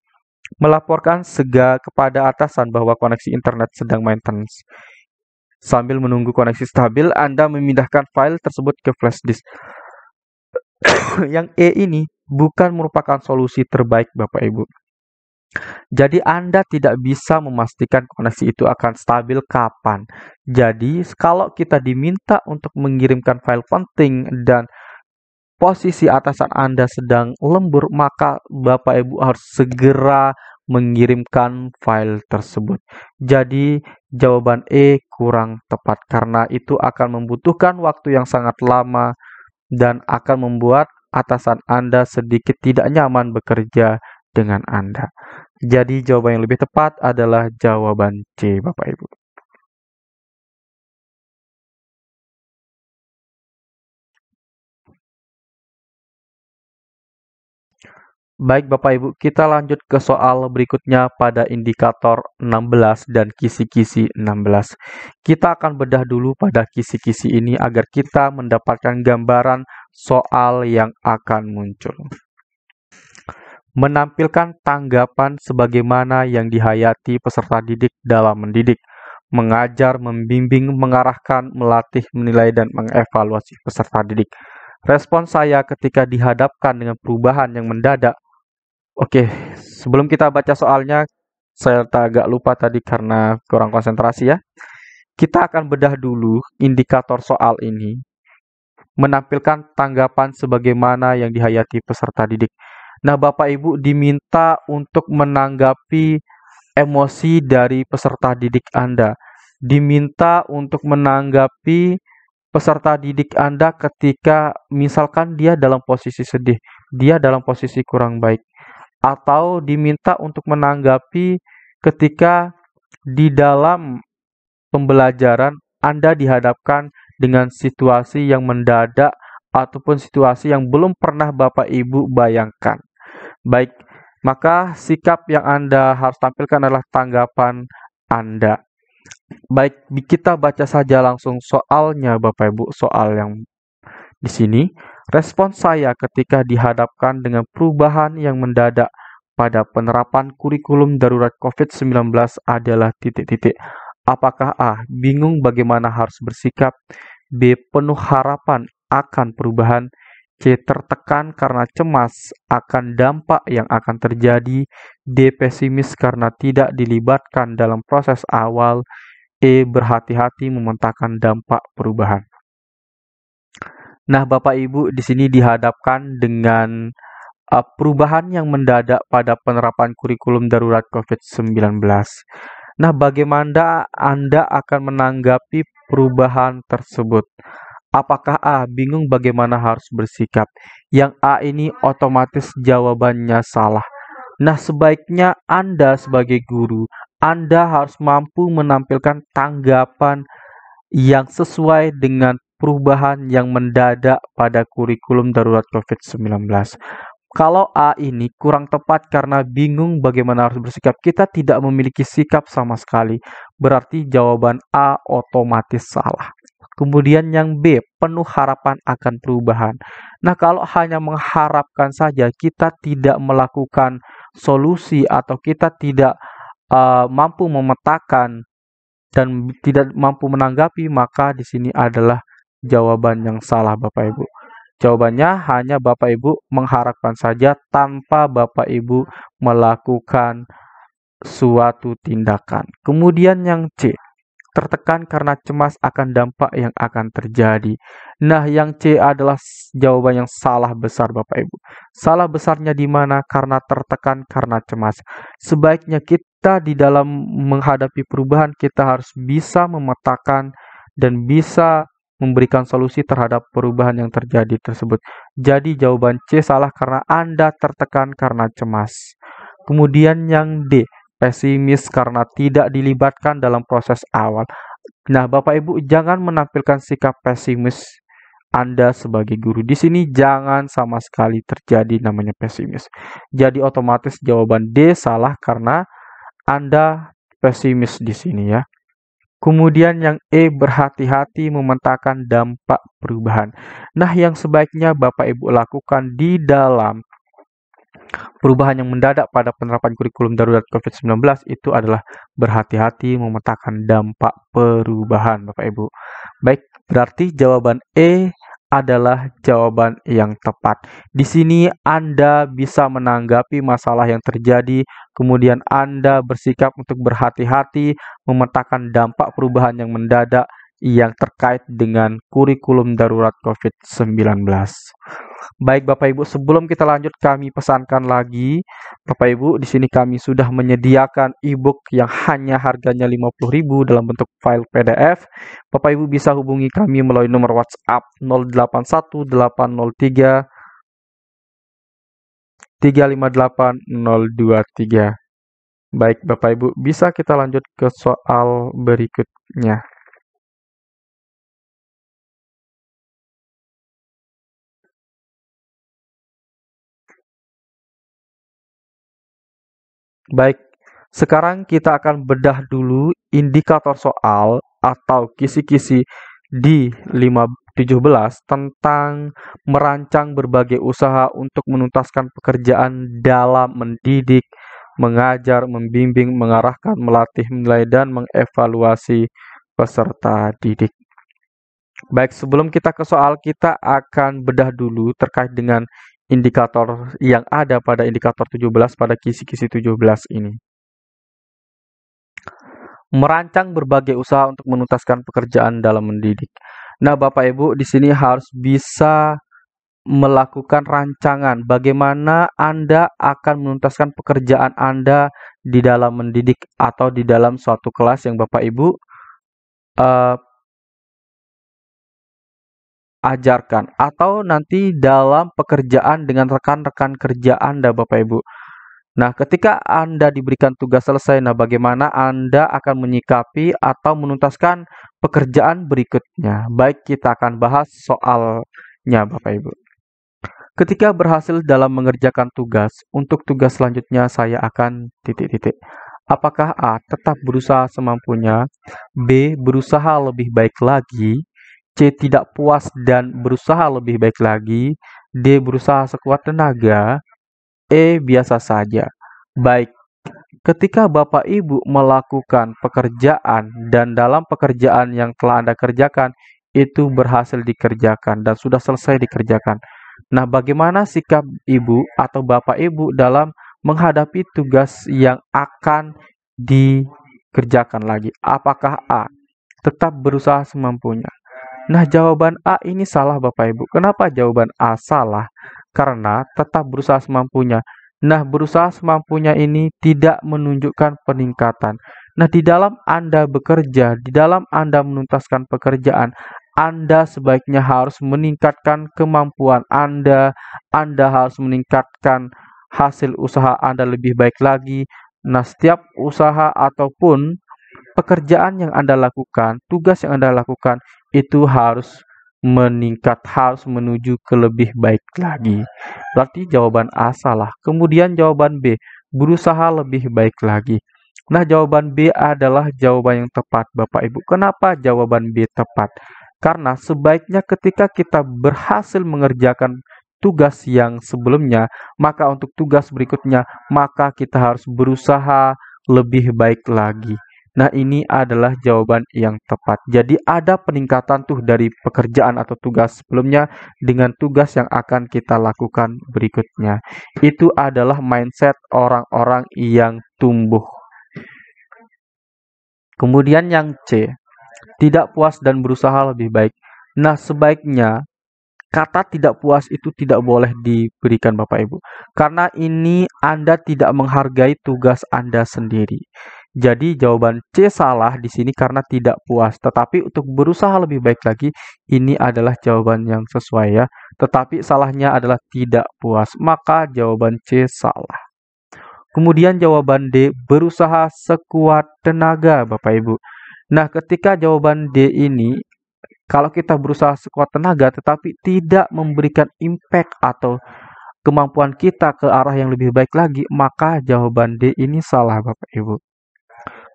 melaporkan kepada atasan bahwa koneksi internet sedang maintenance. Sambil menunggu koneksi stabil, Anda memindahkan file tersebut ke flash disk. Yang E ini bukan merupakan solusi terbaik Bapak Ibu. Jadi Anda tidak bisa memastikan koneksi itu akan stabil kapan. Jadi kalau kita diminta untuk mengirimkan file penting dan posisi atasan Anda sedang lembur, maka Bapak Ibu harus segera mengirimkan file tersebut. Jadi jawaban E kurang tepat karena itu akan membutuhkan waktu yang sangat lama dan akan membuat atasan Anda sedikit tidak nyaman bekerja dengan Anda. Jadi jawaban yang lebih tepat adalah jawaban C, Bapak Ibu. Baik Bapak Ibu, kita lanjut ke soal berikutnya pada indikator 16 dan kisi-kisi 16. Kita akan bedah dulu pada kisi-kisi ini agar kita mendapatkan gambaran soal yang akan muncul. Menampilkan tanggapan sebagaimana yang dihayati peserta didik dalam mendidik, mengajar, membimbing, mengarahkan, melatih, menilai, dan mengevaluasi peserta didik. Respon saya ketika dihadapkan dengan perubahan yang mendadak. Oke, sebelum kita baca soalnya, saya agak lupa tadi karena kurang konsentrasi ya. Kita akan bedah dulu indikator soal ini. Menampilkan tanggapan sebagaimana yang dihayati peserta didik. Nah, Bapak Ibu diminta untuk menanggapi emosi dari peserta didik Anda. Diminta untuk menanggapi peserta didik Anda ketika misalkan dia dalam posisi sedih, dia dalam posisi kurang baik, atau diminta untuk menanggapi ketika di dalam pembelajaran Anda dihadapkan dengan situasi yang mendadak ataupun situasi yang belum pernah Bapak Ibu bayangkan. Baik, maka sikap yang Anda harus tampilkan adalah tanggapan Anda. Baik, kita baca saja langsung soalnya Bapak Ibu, soal yang di sini. Respon saya ketika dihadapkan dengan perubahan yang mendadak pada penerapan kurikulum darurat COVID-19 adalah titik-titik. Apakah A. Bingung bagaimana harus bersikap, B. Penuh harapan akan perubahan, C. Tertekan karena cemas akan dampak yang akan terjadi, D. Pesimis karena tidak dilibatkan dalam proses awal, E. Berhati-hati memetakan dampak perubahan. Nah, Bapak Ibu di sini dihadapkan dengan perubahan yang mendadak pada penerapan kurikulum darurat COVID-19. Nah, bagaimana Anda akan menanggapi perubahan tersebut? Apakah A. Bingung bagaimana harus bersikap? Yang A ini otomatis jawabannya salah. Nah, sebaiknya Anda sebagai guru, Anda harus mampu menampilkan tanggapan yang sesuai dengan perubahan yang mendadak pada kurikulum darurat COVID-19. Kalau A ini kurang tepat karena bingung bagaimana harus bersikap, kita tidak memiliki sikap sama sekali. Berarti jawaban A otomatis salah. Kemudian yang B, penuh harapan akan perubahan. Nah, kalau hanya mengharapkan saja, kita tidak melakukan solusi atau kita tidak mampu memetakan dan tidak mampu menanggapi, maka di sini adalah jawaban yang salah Bapak Ibu. Jawabannya hanya Bapak Ibu mengharapkan saja tanpa Bapak Ibu melakukan suatu tindakan. Kemudian yang C, tertekan karena cemas akan dampak yang akan terjadi. Nah, yang C adalah jawaban yang salah besar Bapak Ibu. Salah besarnya di mana? Karena tertekan karena cemas. Sebaiknya kita di dalam menghadapi perubahan kita harus bisa memetakan dan bisa memberikan solusi terhadap perubahan yang terjadi tersebut. Jadi jawaban C salah karena Anda tertekan karena cemas. Kemudian yang D, pesimis karena tidak dilibatkan dalam proses awal. Nah, Bapak Ibu jangan menampilkan sikap pesimis Anda sebagai guru. Di sini jangan sama sekali terjadi namanya pesimis. Jadi otomatis jawaban D salah karena Anda pesimis di sini ya. Kemudian yang E, berhati-hati memetakan dampak perubahan. Nah, yang sebaiknya Bapak Ibu lakukan di dalam perubahan yang mendadak pada penerapan kurikulum darurat COVID-19 itu adalah berhati-hati memetakan dampak perubahan, Bapak Ibu. Baik, berarti jawaban E adalah jawaban yang tepat. Di sini Anda bisa menanggapi masalah yang terjadi, kemudian Anda bersikap untuk berhati-hati memetakan dampak perubahan yang mendadak yang terkait dengan kurikulum darurat COVID-19. Baik Bapak Ibu, sebelum kita lanjut kami pesankan lagi, Bapak Ibu, di sini kami sudah menyediakan e-book yang hanya harganya 50.000 dalam bentuk file PDF. Bapak Ibu bisa hubungi kami melalui nomor WhatsApp 081803 358023. Baik Bapak Ibu, bisa kita lanjut ke soal berikutnya. Baik, sekarang kita akan bedah dulu indikator soal atau kisi-kisi di 517 tentang merancang berbagai usaha untuk menuntaskan pekerjaan dalam mendidik, mengajar, membimbing, mengarahkan, melatih, menilai, dan mengevaluasi peserta didik. Baik, sebelum kita ke soal, kita akan bedah dulu terkait dengan indikator yang ada pada indikator 17 pada kisi-kisi 17 ini. Merancang berbagai usaha untuk menuntaskan pekerjaan dalam mendidik. Nah, Bapak Ibu di sini harus bisa melakukan rancangan bagaimana Anda akan menuntaskan pekerjaan Anda di dalam mendidik atau di dalam suatu kelas yang Bapak Ibu ajarkan atau nanti dalam pekerjaan dengan rekan-rekan kerja Anda, Bapak Ibu. Nah, ketika Anda diberikan tugas selesai, nah bagaimana Anda akan menyikapi atau menuntaskan pekerjaan berikutnya? Baik, kita akan bahas soalnya, Bapak Ibu. Ketika berhasil dalam mengerjakan tugas, untuk tugas selanjutnya saya akan titik-titik. Apakah A. Tetap berusaha semampunya, B. Berusaha lebih baik lagi, C. Tidak puas dan berusaha lebih baik lagi, D. Berusaha sekuat tenaga, E. Biasa saja. Baik, ketika Bapak Ibu melakukan pekerjaan dan dalam pekerjaan yang telah Anda kerjakan, itu berhasil dikerjakan dan sudah selesai dikerjakan. Nah, bagaimana sikap Ibu atau Bapak Ibu dalam menghadapi tugas yang akan dikerjakan lagi? Apakah A. Tetap berusaha semampunya? Nah, jawaban A ini salah, Bapak Ibu. Kenapa jawaban A salah? Karena tetap berusaha semampunya. Nah, berusaha semampunya ini tidak menunjukkan peningkatan. Nah, di dalam Anda bekerja, di dalam Anda menuntaskan pekerjaan, Anda sebaiknya harus meningkatkan kemampuan Anda. Anda harus meningkatkan hasil usaha Anda lebih baik lagi. Nah, setiap usaha ataupun pekerjaan yang Anda lakukan, tugas yang Anda lakukan, itu harus meningkat, harus menuju ke lebih baik lagi. Berarti jawaban A salah. Kemudian jawaban B, berusaha lebih baik lagi. Nah, jawaban B adalah jawaban yang tepat, Bapak Ibu. Kenapa jawaban B tepat? Karena sebaiknya ketika kita berhasil mengerjakan tugas yang sebelumnya, maka untuk tugas berikutnya, maka kita harus berusaha lebih baik lagi. Nah, ini adalah jawaban yang tepat. Jadi ada peningkatan tuh dari pekerjaan atau tugas sebelumnya dengan tugas yang akan kita lakukan berikutnya. Itu adalah mindset orang-orang yang tumbuh. Kemudian yang C, tidak puas dan berusaha lebih baik. Nah, sebaiknya kata tidak puas itu tidak boleh diberikan, Bapak Ibu. Karena ini Anda tidak menghargai tugas Anda sendiri. Jadi jawaban C salah di sini karena tidak puas. Tetapi untuk berusaha lebih baik lagi, ini adalah jawaban yang sesuai ya. Tetapi salahnya adalah tidak puas. Maka jawaban C salah. Kemudian jawaban D, berusaha sekuat tenaga, Bapak Ibu. Nah, ketika jawaban D ini, kalau kita berusaha sekuat tenaga tetapi tidak memberikan impact atau kemampuan kita ke arah yang lebih baik lagi, maka jawaban D ini salah, Bapak Ibu.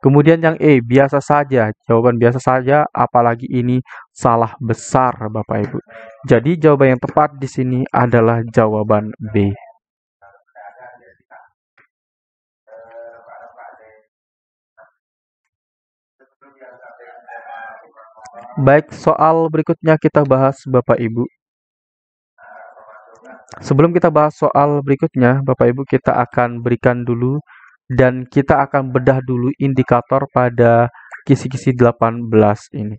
Kemudian yang E, biasa saja. Jawaban biasa saja, apalagi ini salah besar, Bapak Ibu. Jadi jawaban yang tepat di sini adalah jawaban B. Baik, soal berikutnya kita bahas, Bapak Ibu. Sebelum kita bahas soal berikutnya, Bapak Ibu, kita akan berikan dulu dan kita akan bedah dulu indikator pada kisi-kisi 18 ini.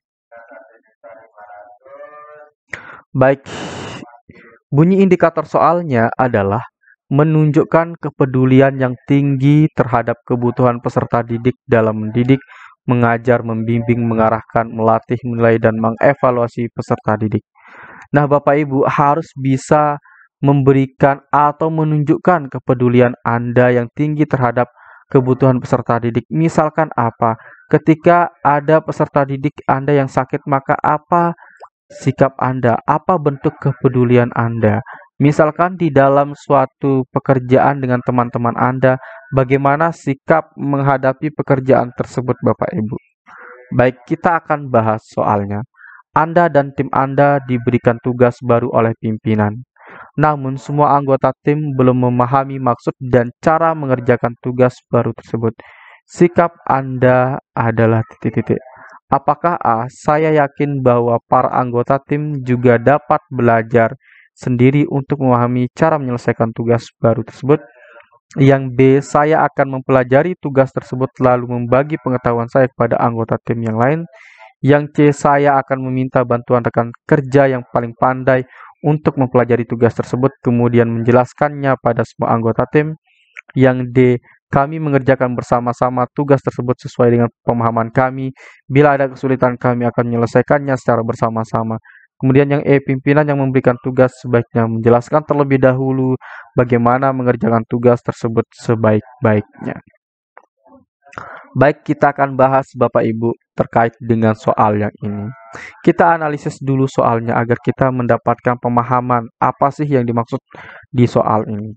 Baik, bunyi indikator soalnya adalah menunjukkan kepedulian yang tinggi terhadap kebutuhan peserta didik dalam mendidik, mengajar, membimbing, mengarahkan, melatih, menilai, dan mengevaluasi peserta didik. Nah, Bapak Ibu harus bisa memberikan atau menunjukkan kepedulian Anda yang tinggi terhadap kebutuhan peserta didik. Misalkan apa? Ketika ada peserta didik Anda yang sakit, maka apa sikap Anda? Apa bentuk kepedulian Anda? Misalkan di dalam suatu pekerjaan dengan teman-teman Anda, bagaimana sikap menghadapi pekerjaan tersebut, Bapak Ibu? Baik, kita akan bahas soalnya. Anda dan tim Anda diberikan tugas baru oleh pimpinan. Namun, semua anggota tim belum memahami maksud dan cara mengerjakan tugas baru tersebut. Sikap Anda adalah titik-titik. Apakah A, saya yakin bahwa para anggota tim juga dapat belajar sendiri untuk memahami cara menyelesaikan tugas baru tersebut? Yang B, saya akan mempelajari tugas tersebut lalu membagi pengetahuan saya kepada anggota tim yang lain. Yang C, saya akan meminta bantuan rekan kerja yang paling pandai untuk mempelajari tugas tersebut, kemudian menjelaskannya pada semua anggota tim. Yang D, kami mengerjakan bersama-sama tugas tersebut sesuai dengan pemahaman kami. Bila ada kesulitan, kami akan menyelesaikannya secara bersama-sama. Kemudian yang E, pimpinan yang memberikan tugas sebaiknya menjelaskan terlebih dahulu bagaimana mengerjakan tugas tersebut sebaik-baiknya. Baik, kita akan bahas Bapak Ibu terkait dengan soal yang ini. Kita analisis dulu soalnya agar kita mendapatkan pemahaman apa sih yang dimaksud di soal ini.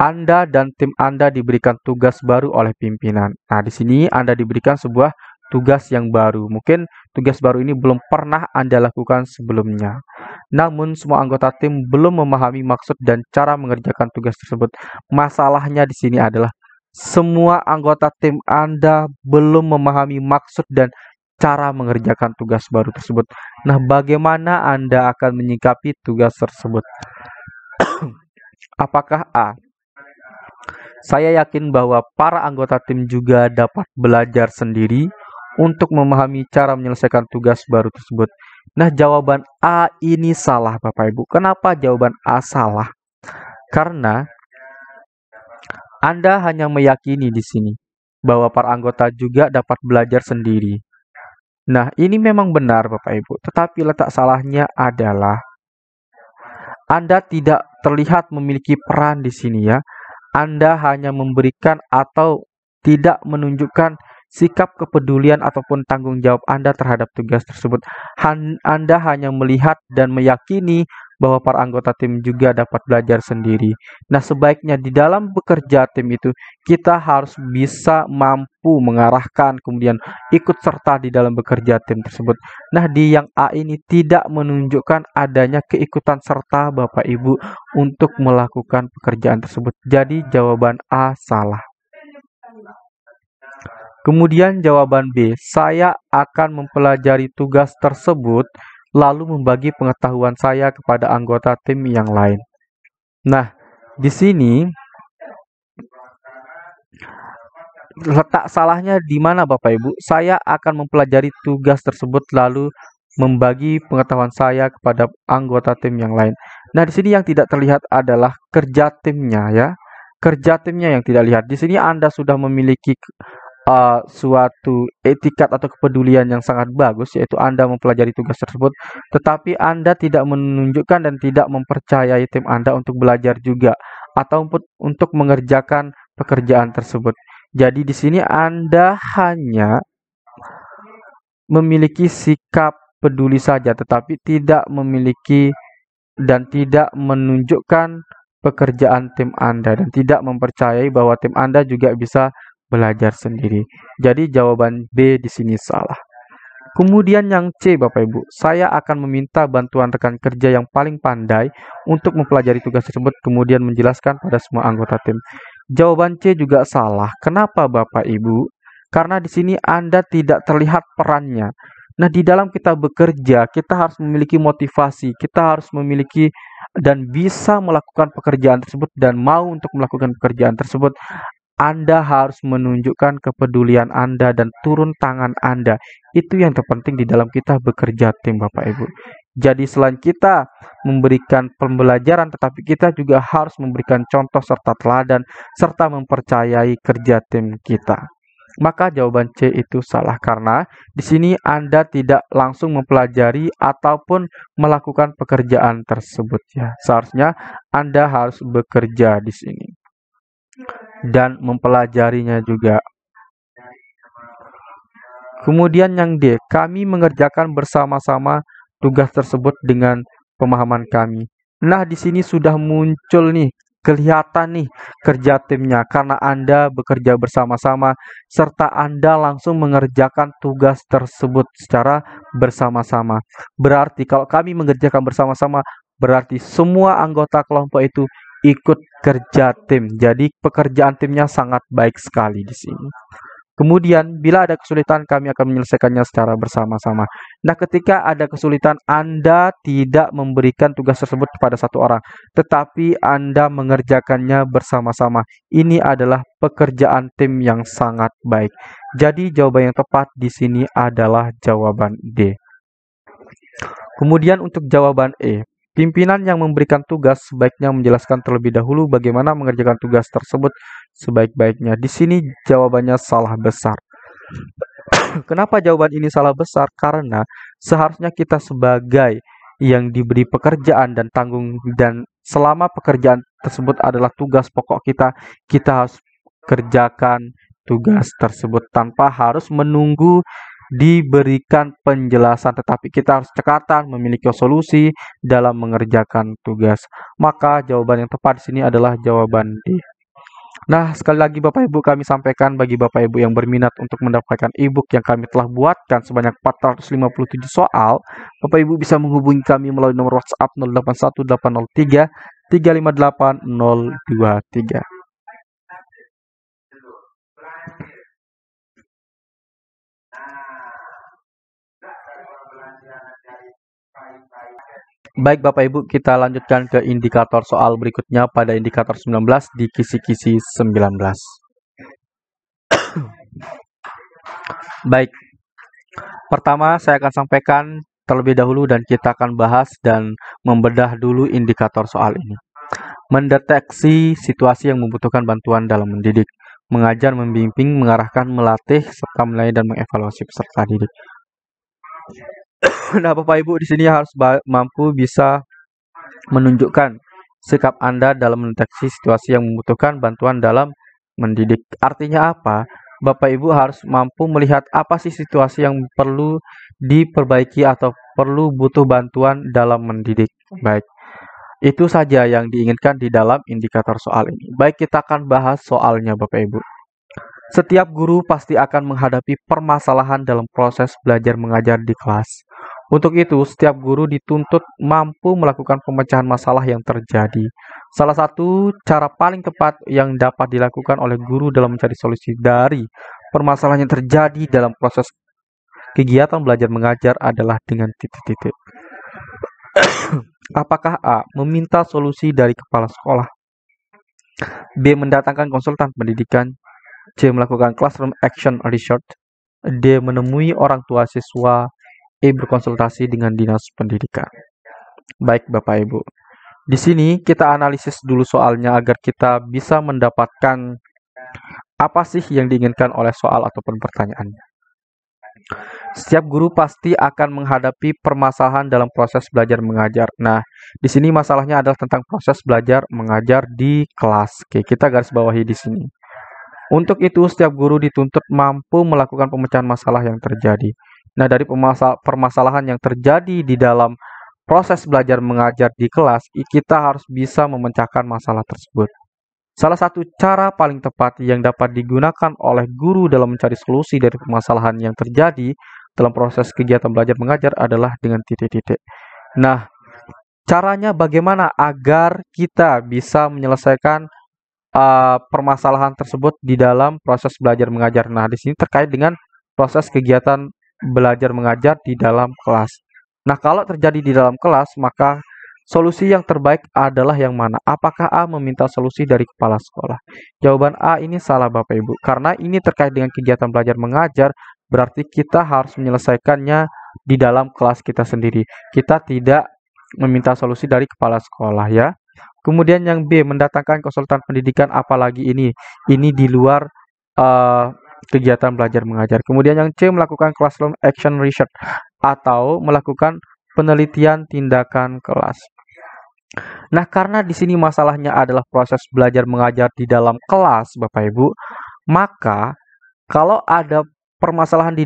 Anda dan tim Anda diberikan tugas baru oleh pimpinan. Nah, di sini Anda diberikan sebuah tugas yang baru. Mungkin tugas baru ini belum pernah Anda lakukan sebelumnya. Namun, semua anggota tim belum memahami maksud dan cara mengerjakan tugas tersebut. Masalahnya di sini adalah semua anggota tim Anda belum memahami maksud dan cara mengerjakan tugas baru tersebut. Nah, bagaimana Anda akan menyikapi tugas tersebut? Apakah A, saya yakin bahwa para anggota tim juga dapat belajar sendiri untuk memahami cara menyelesaikan tugas baru tersebut? Nah, jawaban A ini salah, Bapak Ibu. Kenapa jawaban A salah? Karena Anda hanya meyakini di sini bahwa para anggota juga dapat belajar sendiri. Nah, ini memang benar, Bapak Ibu. Tetapi letak salahnya adalah Anda tidak terlihat memiliki peran di sini ya. Anda hanya memberikan atau tidak menunjukkan sikap kepedulian ataupun tanggung jawab Anda terhadap tugas tersebut. Anda hanya melihat dan meyakini bahwa para anggota tim juga dapat belajar sendiri. Nah, sebaiknya di dalam bekerja tim itu, kita harus bisa mampu mengarahkan, kemudian ikut serta di dalam bekerja tim tersebut. Nah, di yang A ini tidak menunjukkan adanya keikutan serta Bapak Ibu untuk melakukan pekerjaan tersebut. Jadi, jawaban A salah. Kemudian jawaban B, saya akan mempelajari tugas tersebut lalu membagi pengetahuan saya kepada anggota tim yang lain. Nah, di sini letak salahnya di mana Bapak Ibu? Saya akan mempelajari tugas tersebut lalu membagi pengetahuan saya kepada anggota tim yang lain. Nah, di sini yang tidak terlihat adalah kerja timnya ya. Kerja timnya yang tidak lihat. Di sini Anda sudah memiliki suatu etikat atau kepedulian yang sangat bagus, yaitu Anda mempelajari tugas tersebut, tetapi Anda tidak menunjukkan dan tidak mempercayai tim Anda untuk belajar juga atau untuk mengerjakan pekerjaan tersebut. Jadi di sini Anda hanya memiliki sikap peduli saja, tetapi tidak memiliki dan tidak menunjukkan pekerjaan tim Anda dan tidak mempercayai bahwa tim Anda juga bisa belajar sendiri. Jadi jawaban B di sini salah. Kemudian yang C, Bapak Ibu, saya akan meminta bantuan rekan kerja yang paling pandai untuk mempelajari tugas tersebut kemudian menjelaskan pada semua anggota tim. Jawaban C juga salah. Kenapa, Bapak Ibu? Karena di sini Anda tidak terlihat perannya. Nah, di dalam kita bekerja, kita harus memiliki motivasi, kita harus memiliki dan bisa melakukan pekerjaan tersebut dan mau untuk melakukan pekerjaan tersebut. Anda harus menunjukkan kepedulian Anda dan turun tangan Anda. Itu yang terpenting di dalam kita bekerja tim, Bapak Ibu. Jadi selain kita memberikan pembelajaran, tetapi kita juga harus memberikan contoh serta teladan, serta mempercayai kerja tim kita. Maka jawaban C itu salah karena di sini Anda tidak langsung mempelajari ataupun melakukan pekerjaan tersebut ya. Seharusnya Anda harus bekerja di sini dan mempelajarinya juga. Kemudian yang D, kami mengerjakan bersama-sama tugas tersebut dengan pemahaman kami. Nah, di sini sudah muncul nih, kelihatan nih kerja timnya karena Anda bekerja bersama-sama serta Anda langsung mengerjakan tugas tersebut secara bersama-sama. Berarti kalau kami mengerjakan bersama-sama, berarti semua anggota kelompok itu ikut kerja tim. Jadi pekerjaan timnya sangat baik sekali di sini. Kemudian, bila ada kesulitan, kami akan menyelesaikannya secara bersama-sama. Nah, ketika ada kesulitan, Anda tidak memberikan tugas tersebut kepada satu orang, tetapi Anda mengerjakannya bersama-sama. Ini adalah pekerjaan tim yang sangat baik. Jadi, jawaban yang tepat di sini adalah jawaban D. Kemudian untuk jawaban E, pimpinan yang memberikan tugas sebaiknya menjelaskan terlebih dahulu bagaimana mengerjakan tugas tersebut sebaik-baiknya. Di sini jawabannya salah besar. Kenapa jawaban ini salah besar? Karena seharusnya kita sebagai yang diberi pekerjaan dan selama pekerjaan tersebut adalah tugas pokok kita, kita harus kerjakan tugas tersebut tanpa harus menunggu diberikan penjelasan, tetapi kita harus cekatan memiliki solusi dalam mengerjakan tugas. Maka jawaban yang tepat di sini adalah jawaban D. Nah, sekali lagi Bapak Ibu kami sampaikan bagi Bapak Ibu yang berminat untuk mendapatkan e-book yang kami telah buatkan sebanyak 457 soal, Bapak Ibu bisa menghubungi kami melalui nomor WhatsApp 081803 358 023. Baik Bapak Ibu, kita lanjutkan ke indikator soal berikutnya pada indikator 19 di kisi-kisi 19. Baik, pertama saya akan sampaikan terlebih dahulu dan kita akan bahas dan membedah dulu indikator soal ini. Mendeteksi situasi yang membutuhkan bantuan dalam mendidik, mengajar, membimbing, mengarahkan, melatih, serta menilai dan mengevaluasi peserta didik. Nah, Bapak Ibu di sini harus mampu bisa menunjukkan sikap Anda dalam mendeteksi situasi yang membutuhkan bantuan dalam mendidik. Artinya apa? Bapak Ibu harus mampu melihat apa sih situasi yang perlu diperbaiki atau perlu butuh bantuan dalam mendidik. Baik, itu saja yang diinginkan di dalam indikator soal ini. Baik, kita akan bahas soalnya Bapak Ibu. Setiap guru pasti akan menghadapi permasalahan dalam proses belajar mengajar di kelas. Untuk itu, setiap guru dituntut mampu melakukan pemecahan masalah yang terjadi. Salah satu cara paling tepat yang dapat dilakukan oleh guru dalam mencari solusi dari permasalahan yang terjadi dalam proses kegiatan belajar mengajar adalah dengan titik-titik. Apakah A. Meminta solusi dari kepala sekolah, B. Mendatangkan konsultan pendidikan, C. Melakukan classroom action research, D. Menemui orang tua siswa, E. Berkonsultasi dengan dinas pendidikan. Baik Bapak Ibu, di sini kita analisis dulu soalnya agar kita bisa mendapatkan apa sih yang diinginkan oleh soal ataupun pertanyaannya. Setiap guru pasti akan menghadapi permasalahan dalam proses belajar mengajar. Nah, di sini masalahnya adalah tentang proses belajar mengajar di kelas. Oke, kita garis bawahi di sini. Untuk itu, setiap guru dituntut mampu melakukan pemecahan masalah yang terjadi. Nah, dari permasalahan yang terjadi di dalam proses belajar mengajar di kelas, kita harus bisa memecahkan masalah tersebut. Salah satu cara paling tepat yang dapat digunakan oleh guru dalam mencari solusi dari permasalahan yang terjadi dalam proses kegiatan belajar mengajar adalah dengan titik-titik. Nah, caranya bagaimana agar kita bisa menyelesaikan permasalahan tersebut di dalam proses belajar mengajar. Nah, di sini terkait dengan proses kegiatan belajar mengajar di dalam kelas. Nah, kalau terjadi di dalam kelas, maka solusi yang terbaik adalah yang mana? Apakah A. Meminta solusi dari kepala sekolah? Jawaban A ini salah Bapak Ibu. Karena ini terkait dengan kegiatan belajar mengajar, berarti kita harus menyelesaikannya di dalam kelas kita sendiri. Kita tidak meminta solusi dari kepala sekolah ya. Kemudian yang B, mendatangkan konsultan pendidikan, apalagi ini di luar kegiatan belajar mengajar. Kemudian yang C, melakukan classroom action research atau melakukan penelitian tindakan kelas. Nah, karena di sini masalahnya adalah proses belajar mengajar di dalam kelas, Bapak Ibu, maka kalau ada permasalahan di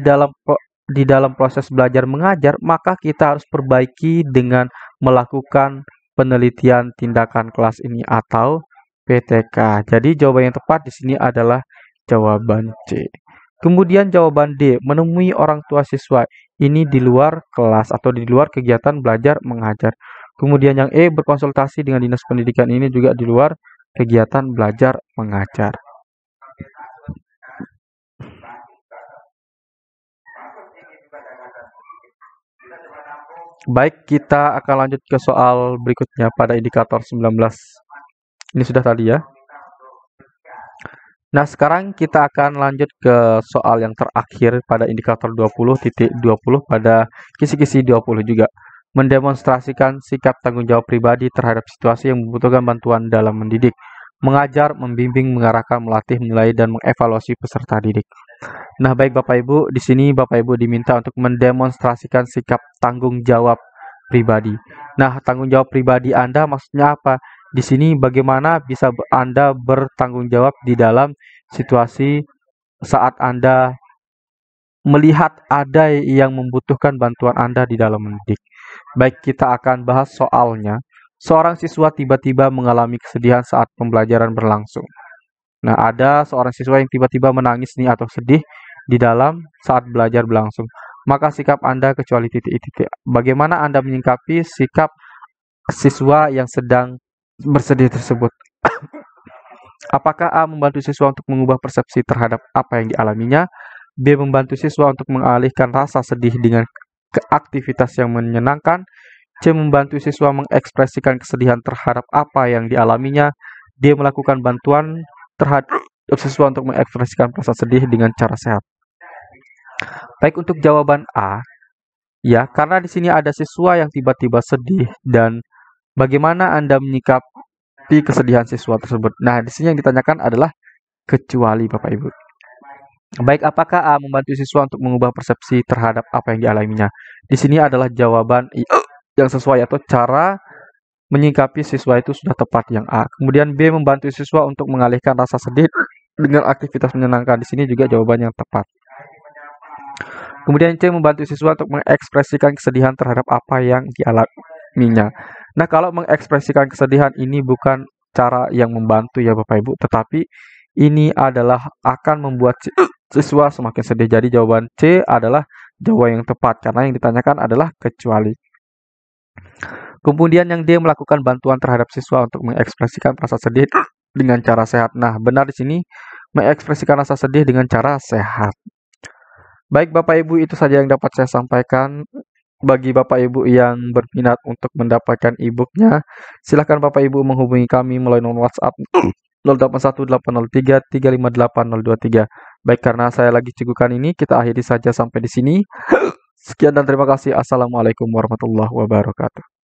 dalam proses belajar mengajar, maka kita harus perbaiki dengan melakukan penelitian tindakan kelas ini atau PTK. Jadi jawaban yang tepat di sini adalah jawaban C. Kemudian jawaban D, menemui orang tua siswa. Ini di luar kelas atau di luar kegiatan belajar mengajar. Kemudian yang E, berkonsultasi dengan dinas pendidikan. Ini juga di luar kegiatan belajar mengajar. Baik, kita akan lanjut ke soal berikutnya pada indikator 19. Ini sudah tadi ya. Nah, sekarang kita akan lanjut ke soal yang terakhir pada indikator 20.20 pada kisi-kisi 20 juga. Mendemonstrasikan sikap tanggung jawab pribadi terhadap situasi yang membutuhkan bantuan dalam mendidik. mengajar, membimbing, mengarahkan, melatih, menilai, dan mengevaluasi peserta didik. Nah, baik Bapak Ibu, di sini Bapak Ibu diminta untuk mendemonstrasikan sikap tanggung jawab pribadi. Nah, tanggung jawab pribadi Anda maksudnya apa? Di sini bagaimana bisa Anda bertanggung jawab di dalam situasi saat Anda melihat ada yang membutuhkan bantuan Anda di dalam mendidik. Baik, kita akan bahas soalnya. Seorang siswa tiba-tiba mengalami kesedihan saat pembelajaran berlangsung. Nah, ada seorang siswa yang tiba-tiba menangis nih atau sedih di dalam saat belajar berlangsung. Maka sikap Anda kecuali titik-titik. Bagaimana Anda menyikapi sikap siswa yang sedang bersedih tersebut? Apakah A. membantu siswa untuk mengubah persepsi terhadap apa yang dialaminya? B. membantu siswa untuk mengalihkan rasa sedih dengan aktivitas yang menyenangkan? C. membantu siswa mengekspresikan kesedihan terhadap apa yang dialaminya? D. melakukan bantuan terhadap siswa untuk mengekspresikan rasa sedih dengan cara sehat. Baik, untuk jawaban A, ya, karena di sini ada siswa yang tiba-tiba sedih dan bagaimana Anda menyikapi kesedihan siswa tersebut. Nah, di sini yang ditanyakan adalah kecuali Bapak Ibu. Baik, apakah A. membantu siswa untuk mengubah persepsi terhadap apa yang dialaminya? Di sini adalah jawaban yang sesuai atau cara menyikapi siswa itu sudah tepat yang A. Kemudian B. membantu siswa untuk mengalihkan rasa sedih dengan aktivitas menyenangkan. Di sini juga jawaban yang tepat. Kemudian C. membantu siswa untuk mengekspresikan kesedihan terhadap apa yang dialaminya. Nah, kalau mengekspresikan kesedihan ini bukan cara yang membantu ya Bapak Ibu, tetapi ini adalah akan membuat siswa semakin sedih. Jadi jawaban C adalah jawaban yang tepat karena yang ditanyakan adalah kecuali. Kemudian yang D. melakukan bantuan terhadap siswa untuk mengekspresikan rasa sedih dengan cara sehat. Nah, benar di sini mengekspresikan rasa sedih dengan cara sehat. Baik Bapak Ibu, itu saja yang dapat saya sampaikan. Bagi Bapak Ibu yang berminat untuk mendapatkan e-booknya, silakan Bapak Ibu menghubungi kami melalui nomor WhatsApp 081803358023. Baik, karena saya lagi sibukkan ini, kita akhiri saja sampai di sini. Sekian dan terima kasih. Assalamualaikum warahmatullahi wabarakatuh.